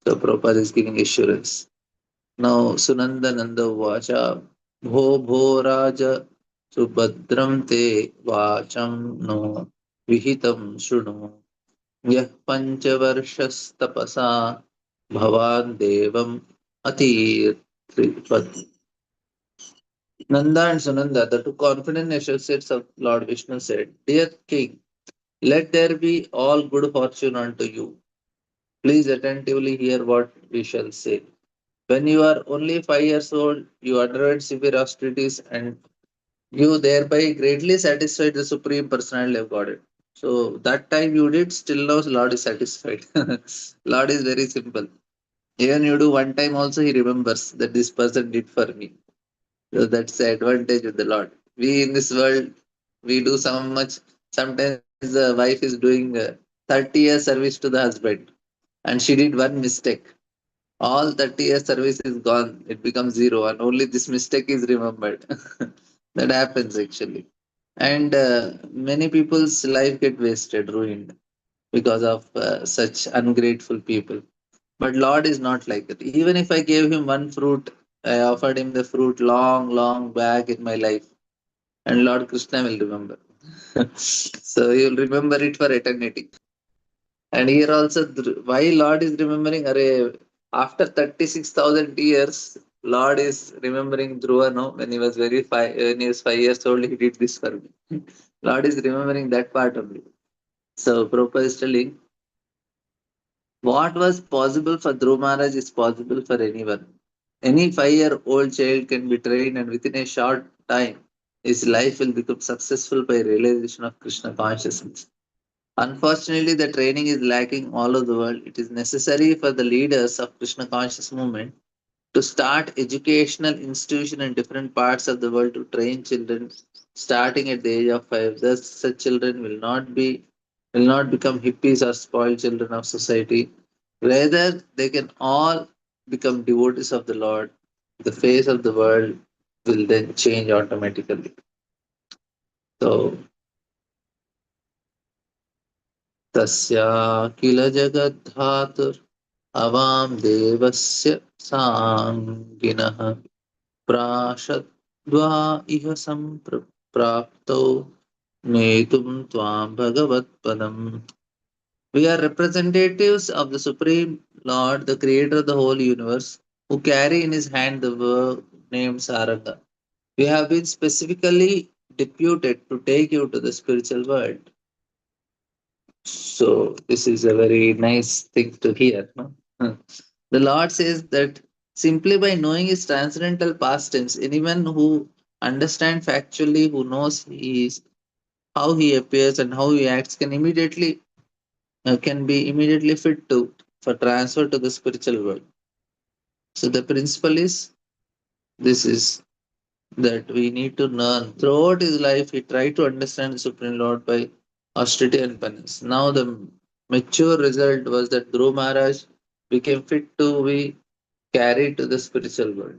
So Prabhupada is giving assurance. Now Sunandananda Vacha Bho Bho Raja Subhadram Te Vacham No Vihitam Shunu Yah Panchavarshastapasa Bhavan Devam Atir Tripad. Nanda and Sunanda, the two confident associates of Lord Vishnu, said, "Dear King, let there be all good fortune unto you. Please attentively hear what we shall say. When you are only 5 years old, you underwent severe austerities and you thereby greatly satisfied the Supreme Personality of Godhead. So that time you did, still now Lord is satisfied. Lord is very simple. Even you do one time also, he remembers that this person did for me. So that's the advantage of the Lord. We in this world, we do so much. Sometimes the wife is doing 30 years service to the husband and she did one mistake. All 30 years service is gone. It becomes zero and only this mistake is remembered. That happens actually. And many people's life get wasted, ruined because of such ungrateful people. But Lord is not like that. Even if I gave him one fruit, I offered him the fruit long, long back in my life, and Lord Krishna will remember. So he will remember it for eternity. And here also, why Lord is remembering? After 36,000 years, Lord is remembering Dhruva, no? When he was 5 years old, he did this for me. Lord is remembering that part of it. So Prabhupada is telling, what was possible for Dhruv Maharaj is possible for anyone. Any 5-year-old child can be trained, and within a short time, his life will become successful by realization of Krishna consciousness. Unfortunately, the training is lacking all over the world. It is necessary for the leaders of Krishna conscious movement to start educational institution in different parts of the world to train children starting at the age of 5. Thus, such children will not become hippies or spoiled children of society. Rather, they can all become devotees of the Lord. The face of the world will then change automatically. So, tasya kila jagadhatur avam devasya sanginah प्राशद्वा इह सम्प्राप्तौ नेतुं त्वां भगवत्पदम्. We are representatives of the Supreme Lord, the Creator of the whole universe, who carry in his hand the verb named Saranga. We have been specifically deputed to take you to the spiritual world. So, this is a very nice thing to hear. No? The Lord says that simply by knowing his transcendental past tense, anyone who understands factually, who knows he is how he appears and how he acts can be immediately fit to for transfer to the spiritual world. So the principle is this is that we need to learn. Throughout his life, he tried to understand the Supreme Lord by austerity and penance. Now, the mature result was that Dhruv Maharaj became fit to be carried to the spiritual world.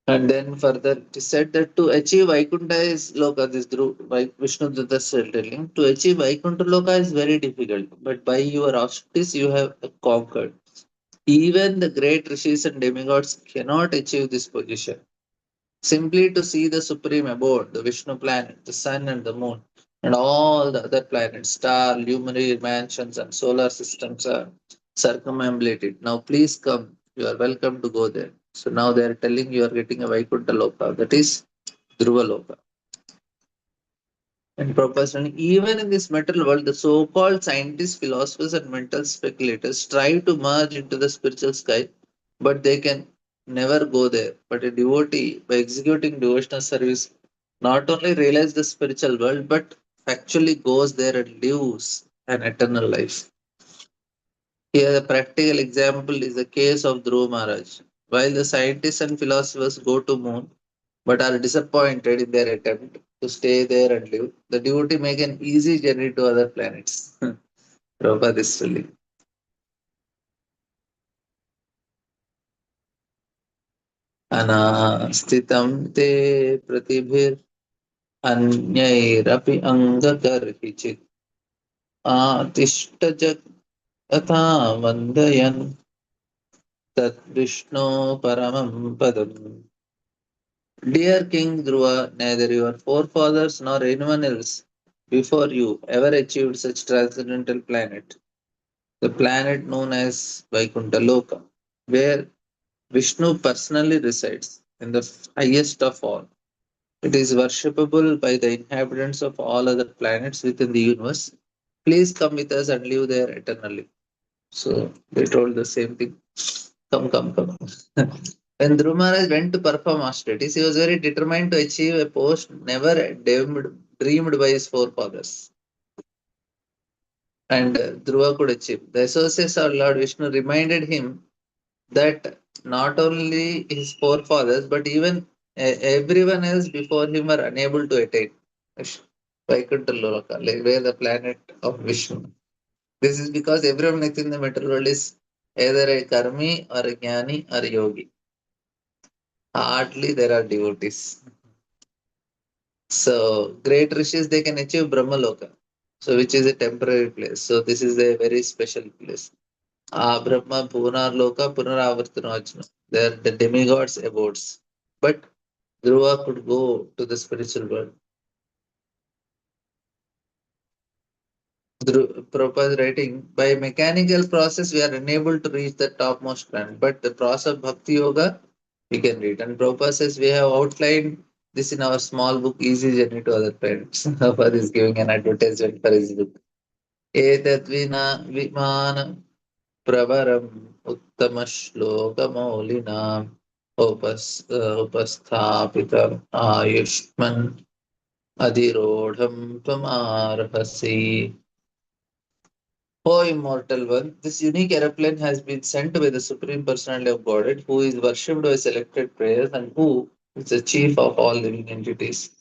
And then further, it is said that to achieve Vaikuntha is Loka, this Dhruv, by Vishnu Dutta is telling, to achieve Vaikuntha Loka is very difficult, but by your austerities you have conquered. Even the great rishis and demigods cannot achieve this position. Simply to see the supreme abode, the Vishnu planet, the sun and the moon, and all the other planets, star, luminary mansions, and solar systems are circumambulated. Now, please come. You are welcome to go there. So now they are telling you are getting a Vaikuntha Loka, that is Dhruva Loka. And proportion, even in this material world, the so-called scientists, philosophers, and mental speculators strive to merge into the spiritual sky, but they can never go there. But a devotee, by executing devotional service, not only realize the spiritual world, but actually goes there and lives an eternal life. Here, the practical example is the case of Dhruv Maharaj. While the scientists and philosophers go to moon, but are disappointed in their attempt to stay there and live, the devotee make an easy journey to other planets. Prabhupada is telling. अनास्थितं ते प्रतिभिर् अन्यैरपि अङ्गकर्हिचित् आतिष्ठ जगता वन्दयन् तद्विष्णो परमं पदम्. Dear King Dhruva, neither your forefathers nor anyone else before you ever achieved such transcendental planet, the planet known as Vaikuntha Loka, where Vishnu personally resides in the highest of all. It is worshipable by the inhabitants of all other planets within the universe. Please come with us and live there eternally. So they told the same thing. Come, come, come. When Dhruv Maharaj went to perform austerities, he was very determined to achieve a post never dreamed by his forefathers. And Dhruva could achieve. The associates of Lord Vishnu reminded him that not only his forefathers, but even everyone else before him were unable to attain Vaikuntha Loka, like where the planet of Vishnu. This is because everyone within the material world is either a karmi or a jnani or a yogi. Hardly there are devotees. So great rishis they can achieve Brahma Loka. So which is a temporary place. So this is a very special place. Brahma Punar Loka Punaravartanojana. They are the demigods abodes. But Dhruva could go to the spiritual world. Prabhupada writing, by mechanical process we are unable to reach the topmost planet, but the process of Bhakti Yoga we can read. And Prabhupada says we have outlined this in our small book, Easy Journey to Other Planets. Prabhupada is giving an advertisement for his book. Etadvina Vimana Pravaram Uttama Upasthapitam Ayushman Adhirodham Tvamarhasi. O immortal one, this unique aeroplane has been sent by the Supreme Personality of Godhead, who is worshipped by selected prayers and who is the chief of all living entities.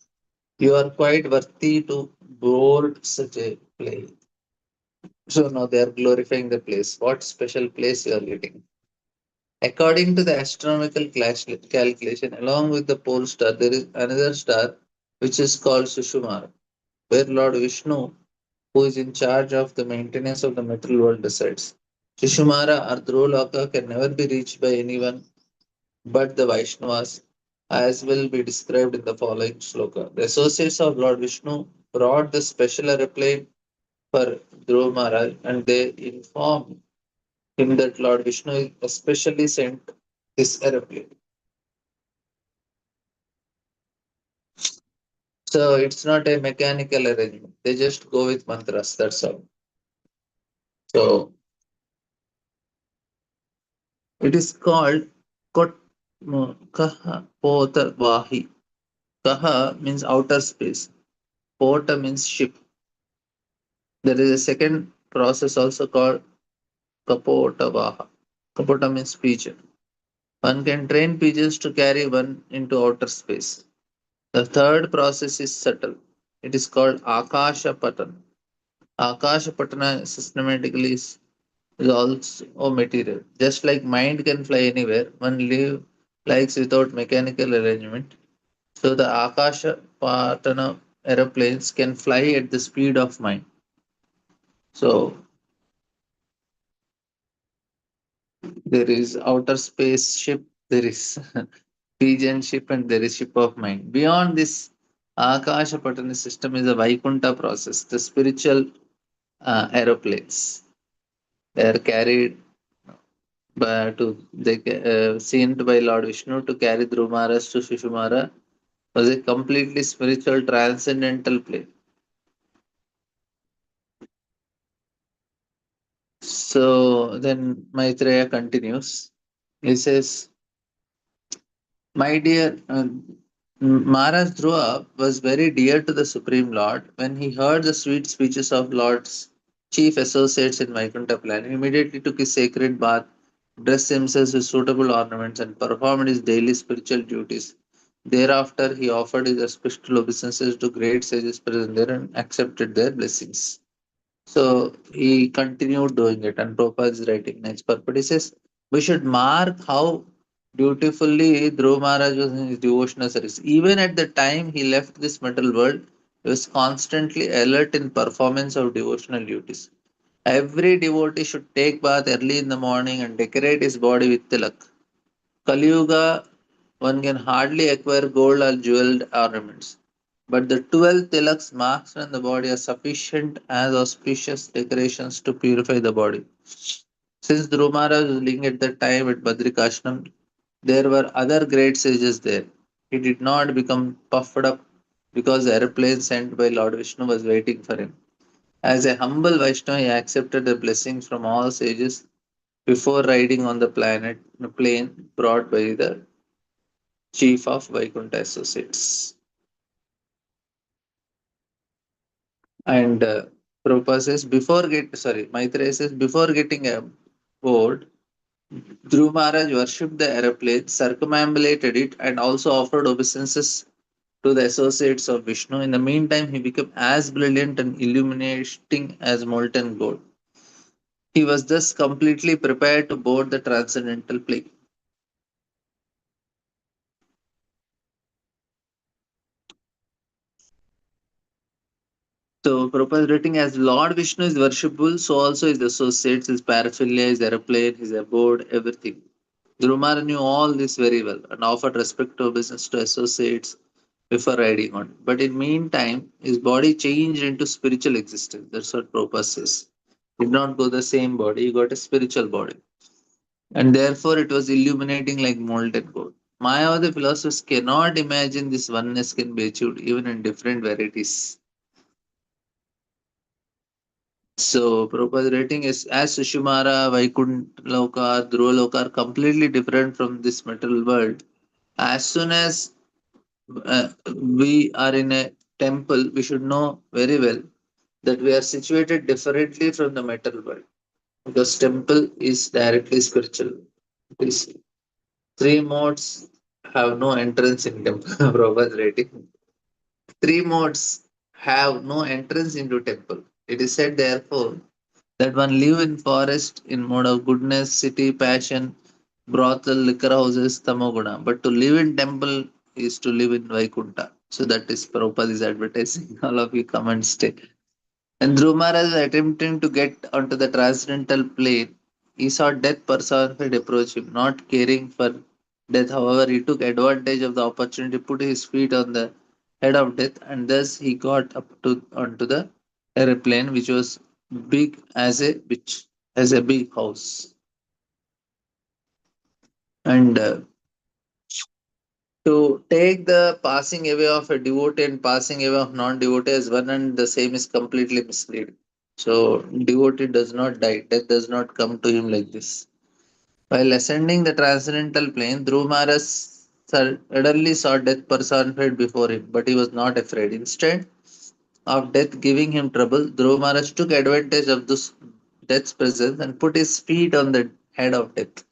You are quite worthy to board such a plane. So now they are glorifying the place. What special place you are getting? According to the astronomical calculation, along with the pole star, there is another star which is called Sushumara, where Lord Vishnu, who is in charge of the maintenance of the material world, resides. Sushumara or Dhruvaloka can never be reached by anyone but the Vaishnavas, as will be described in the following sloka. The associates of Lord Vishnu brought the special aeroplane for Dhruva Maharaj and they informed him that Lord Vishnu especially sent this aeroplane. So it's not a mechanical arrangement. They just go with mantras, that's all. So it is called Kot Kaha Vahi. Kaha means outer space. Pota means ship. There is a second process also called Kapotavaha. Kapota means pigeon. One can train pigeons to carry one into outer space. The third process is subtle. It is called Akasha Patana. Akasha Patana systematically is also material. Just like mind can fly anywhere, one live likes without mechanical arrangement. So the Akasha Patana aeroplanes can fly at the speed of mind. So there is outer space ship, there is pigeon ship, and there is ship of mind. Beyond this, Akasha Patana system is a Vaikunta process, the spiritual aeroplanes. They are carried seen by Lord Vishnu to carry Dhrumaras to Shishumara was a completely spiritual transcendental play. So then Maitreya continues. He says, my dear, Maharaj Dhruva was very dear to the Supreme Lord. When he heard the sweet speeches of Lord's chief associates in Vaikuntha plan, he immediately took his sacred bath, dressed himself with suitable ornaments, and performed his daily spiritual duties. Thereafter, he offered his respectful obeisances to great sages present there and accepted their blessings. So he continued doing it, and Prabhupada is writing next purport. He says, we should mark how dutifully Dhruva Maharaj was in his devotional service. Even at the time he left this material world, he was constantly alert in performance of devotional duties. Every devotee should take bath early in the morning and decorate his body with tilak. Kali Yuga, one can hardly acquire gold or jeweled ornaments. But the 12 tilaks marks on the body are sufficient as auspicious decorations to purify the body. Since Drumara was living at that time at Badrikashram, there were other great sages there. He did not become puffed up because the airplane sent by Lord Vishnu was waiting for him. As a humble Vaishnava, he accepted the blessings from all sages before riding on the plane brought by the chief of Vaikuntha Associates. And Prabhupada says, Maitreya says, before getting aboard, Dhruv Maharaj worshipped the aeroplane, circumambulated it, and also offered obeisances to the associates of Vishnu. In the meantime, he became as brilliant and illuminating as molten gold. He was thus completely prepared to board the transcendental plane. So, Prabhupada is writing as Lord Vishnu is worshipful, so also his associates, his paraphernalia, his aeroplane, his abode, everything. Drumar knew all this very well and offered respect to business to associates before riding on. But in meantime, his body changed into spiritual existence. That's what Prabhupada says. He did not go the same body, he got a spiritual body. And therefore it was illuminating like molten gold. Mayavada philosophers cannot imagine this oneness can be achieved even in different varieties. So Prabhupada's rating is as Sushumara, Vaikuntha Loka, Dhruva Loka are completely different from this material world. As soon as we are in a temple, we should know very well that we are situated differently from the material world because temple is directly spiritual. These three modes have no entrance in temple. Prabhupada's rating. Three modes have no entrance into temple. It is said therefore that one live in forest in mode of goodness, city, passion, brothel, liquor houses, tamoguna. But to live in temple is to live in Vaikunta. So that is Prabhupada is advertising. All of you come and stay. And Dhruv Maharaj was attempting to get onto the transcendental plane. He saw death personified approach him, not caring for death. However, he took advantage of the opportunity, put his feet on the head of death, and thus he got up to onto the airplane, which was big as a big house. And to take the passing away of a devotee and passing away of non-devotee as one and the same is completely misleading. So devotee does not die, death does not come to him like this. While ascending the transcendental plane, Dhruv Maharaj suddenly saw death personified before him, but he was not afraid. Instead of death giving him trouble, Dhruva Maharaj took advantage of this death's presence and put his feet on the head of death.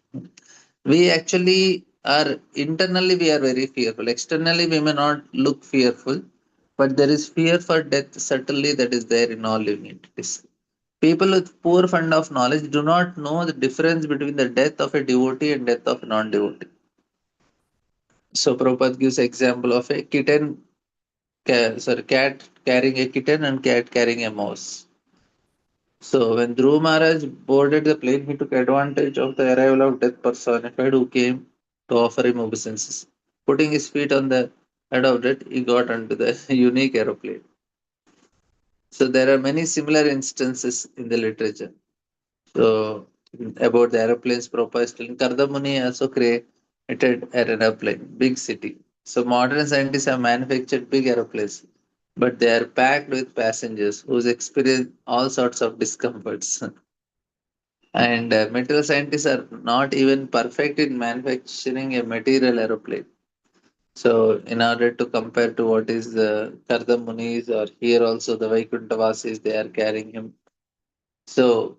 We actually are internally we are very fearful. Externally we may not look fearful, but there is fear for death certainly that is there in all living entities. People with poor fund of knowledge do not know the difference between the death of a devotee and death of a non-devotee. So Prabhupada gives example of a cat carrying a kitten and cat carrying a mouse. So when Dhruv Maharaj boarded the plane, he took advantage of the arrival of death personified who came to offer him obeisances. Putting his feet on the head of death, he got onto the unique aeroplane. So there are many similar instances in the literature. So about the aeroplanes proposed in Kardamuni also created an airplane, big city. So modern scientists have manufactured big aeroplanes, but they are packed with passengers who experience all sorts of discomforts. And material scientists are not even perfect in manufacturing a material aeroplane. So, in order to compare to what is the Karda Munis or here also the Vaikuntavasis, they are carrying him. So,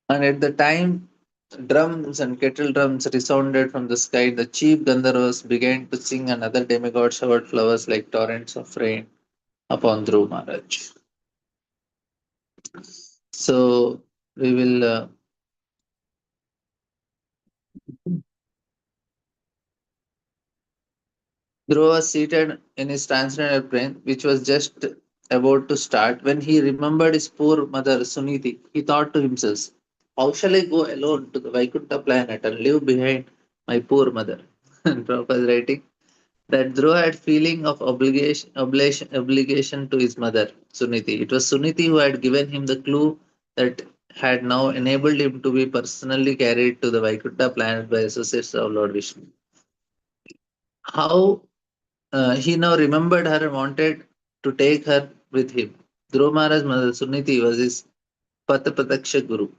and at the time, drums and kettle drums resounded from the sky. The chief Gandharvas began to sing, and other demigods showered flowers like torrents of rain upon Dhruv Maharaj. So, we will. Dhruva was seated in his transcendental plane, which was just about to start, when he remembered his poor mother Suniti. He thought to himself, how shall I go alone to the Vaikuntha planet and leave behind my poor mother? And Prabhupada is writing that Dhruva had feeling of obligation to his mother, Suniti. It was Suniti who had given him the clue that had now enabled him to be personally carried to the Vaikuntha planet by associates of Lord Vishnu. How he now remembered her and wanted to take her with him. Dhruva Maharaj's mother Suniti was his Patapataksha Guru.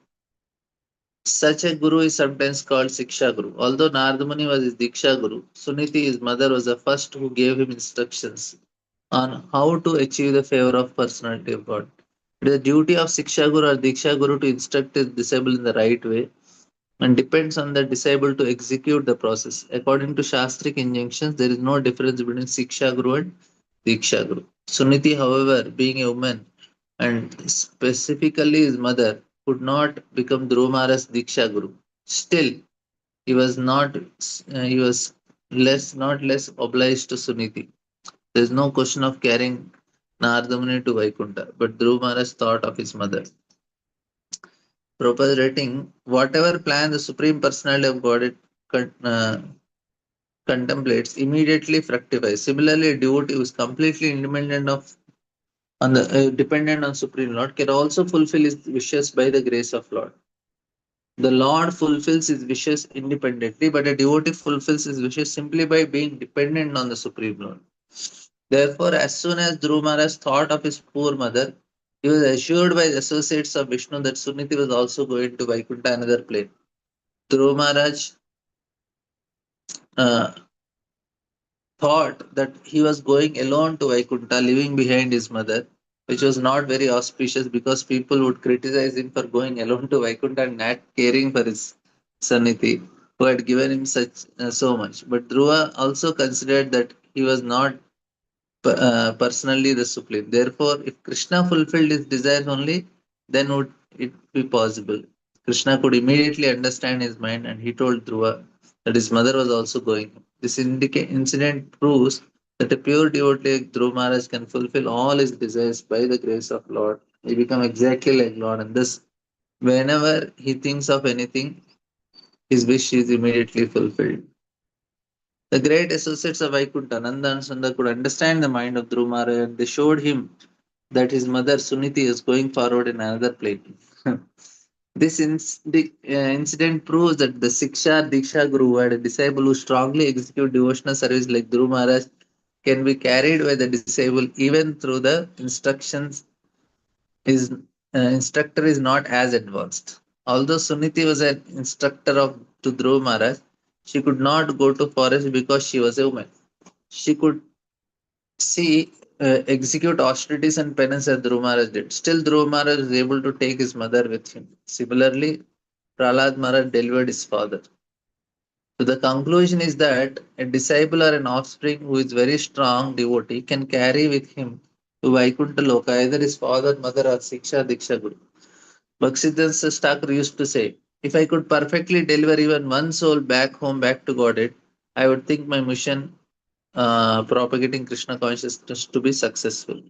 Such a guru is sometimes called Siksha Guru. Although Narada Muni was his Diksha Guru, Suniti, his mother, was the first who gave him instructions on how to achieve the favor of personality of God. It is the duty of Siksha Guru or Diksha Guru to instruct his disciple in the right way and depends on the disciple to execute the process. According to Shastric injunctions, there is no difference between Siksha Guru and Diksha Guru. Suniti, however, being a woman and specifically his mother, could not become Dhruva Maharaj's Diksha Guru. Still, he was not less obliged to Suniti. There is no question of carrying Nardamuni to Vaikuntha, but Dhruva Maharaj thought of his mother. Prabhupada writing, whatever plan the Supreme Personality of Godhead contemplates immediately fructifies. Similarly, a devotee who is completely independent of on the dependent on Supreme Lord can also fulfill his wishes by the grace of Lord. The Lord fulfills his wishes independently, but a devotee fulfills his wishes simply by being dependent on the Supreme Lord. Therefore, as soon as Dhruva Maharaj thought of his poor mother, he was assured by the associates of Vishnu that Suniti was also going to Vaikuntha, another plane. Dhruva Maharaj uh, thought that he was going alone to Vaikuntha, leaving behind his mother, which was not very auspicious because people would criticize him for going alone to Vaikuntha and not caring for his Saniti, who had given him such so much. But Dhruva also considered that he was not personally the supreme. Therefore, if Krishna fulfilled his desires only, then would it be possible? Krishna could immediately understand his mind, and he told Dhruva that his mother was also going. This incident proves that a pure devotee like Dhruva Maharaj can fulfill all his desires by the grace of Lord. He become exactly like Lord, and thus, whenever he thinks of anything, his wish is immediately fulfilled. The great associates of Vaikuntha, Nanda and Sunda, could understand the mind of Dhruva Maharaj, and they showed him that his mother Suniti is going forward in another plane. This incident proves that the Siksha Diksha Guru, who had a disciple who strongly execute devotional service like Dhruva Maharaj, can be carried by the disciple even through the instructions is instructor is not as advanced. Although Suniti was an instructor of to Dhruv Maharaj, she could not go to forest because she was a woman. She could see execute austerities and penance as Dhruv Maharaj did. Still, Dhruv Maharaj was able to take his mother with him. Similarly, Prahlad Maharaj delivered his father. So the conclusion is that a disciple or an offspring who is very strong devotee can carry with him to Vaikuntha Loka either his father, mother, or Siksha Diksha Guru. Bhaktisiddhanta Thakur used to say, if I could perfectly deliver even one soul back home, back to Godhead, I would think my mission propagating Krishna consciousness to be successful.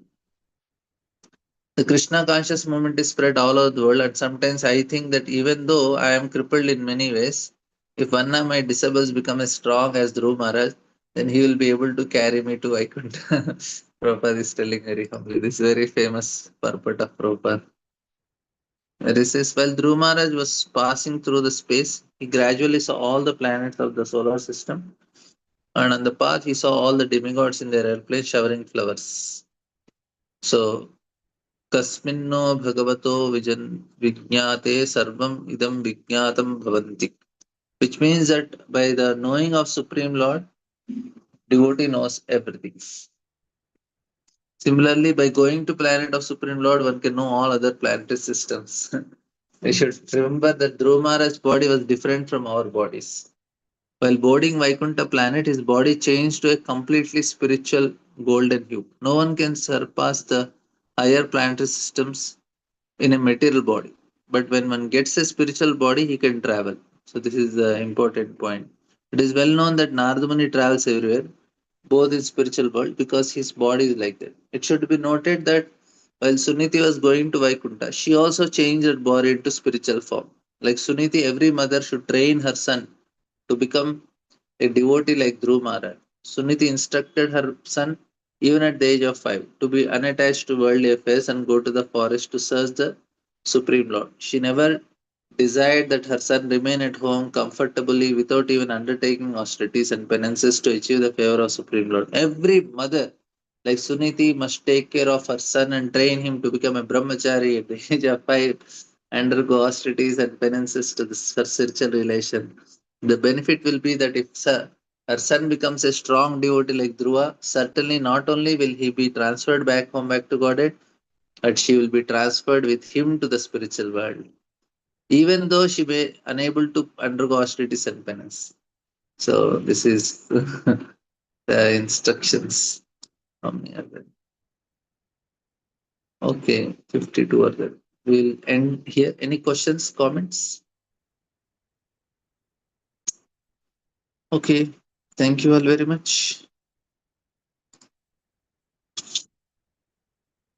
The Krishna conscious movement is spread all over the world, and sometimes I think that even though I am crippled in many ways, if one of my disciples become as strong as Dhruv Maharaj, then he will be able to carry me to Vaikuntha. Prabhupada is telling very humbly. This very famous purport of Prabhupada. Where he says, while Dhruv Maharaj was passing through the space, he gradually saw all the planets of the solar system, and on the path he saw all the demigods in their airplane showering flowers. So कस्मिन्नो भगवतो vision विज्ञाते सर्वम idam विज्ञातम bhavanti, which means that by the knowing of Supreme Lord, devotee knows everything. Similarly, by going to planet of Supreme Lord, one can know all other planetary systems. We should remember that Dhruv Maharaj's body was different from our bodies. While boarding Vaikuntha planet, his body changed to a completely spiritual golden hue. No one can surpass the higher planetary systems in a material body. But when one gets a spiritual body, he can travel. So this is the important point. It is well known that Narada Muni travels everywhere, both in spiritual world, because his body is like that. It should be noted that while Suniti was going to Vaikuntha, she also changed her body into spiritual form. Like Suniti, every mother should train her son to become a devotee like Dhruv Maharaj. Suniti instructed her son, even at the age of 5, to be unattached to worldly affairs and go to the forest to search the Supreme Lord. She never desired that her son remain at home comfortably without even undertaking austerities and penances to achieve the favor of Supreme Lord. Every mother, like Suniti, must take care of her son and train him to become a brahmachari at the age of 5, undergo austerities and penances to this for spiritual relation. The benefit will be that if her son becomes a strong devotee like Dhruva, certainly not only will he be transferred back home, back to Godhead, but she will be transferred with him to the spiritual world, even though she may unable to undergo austerities and penance. So this is the instructions from here. Okay, 52 are there. We'll end here. Any questions, comments? Okay, thank you all very much.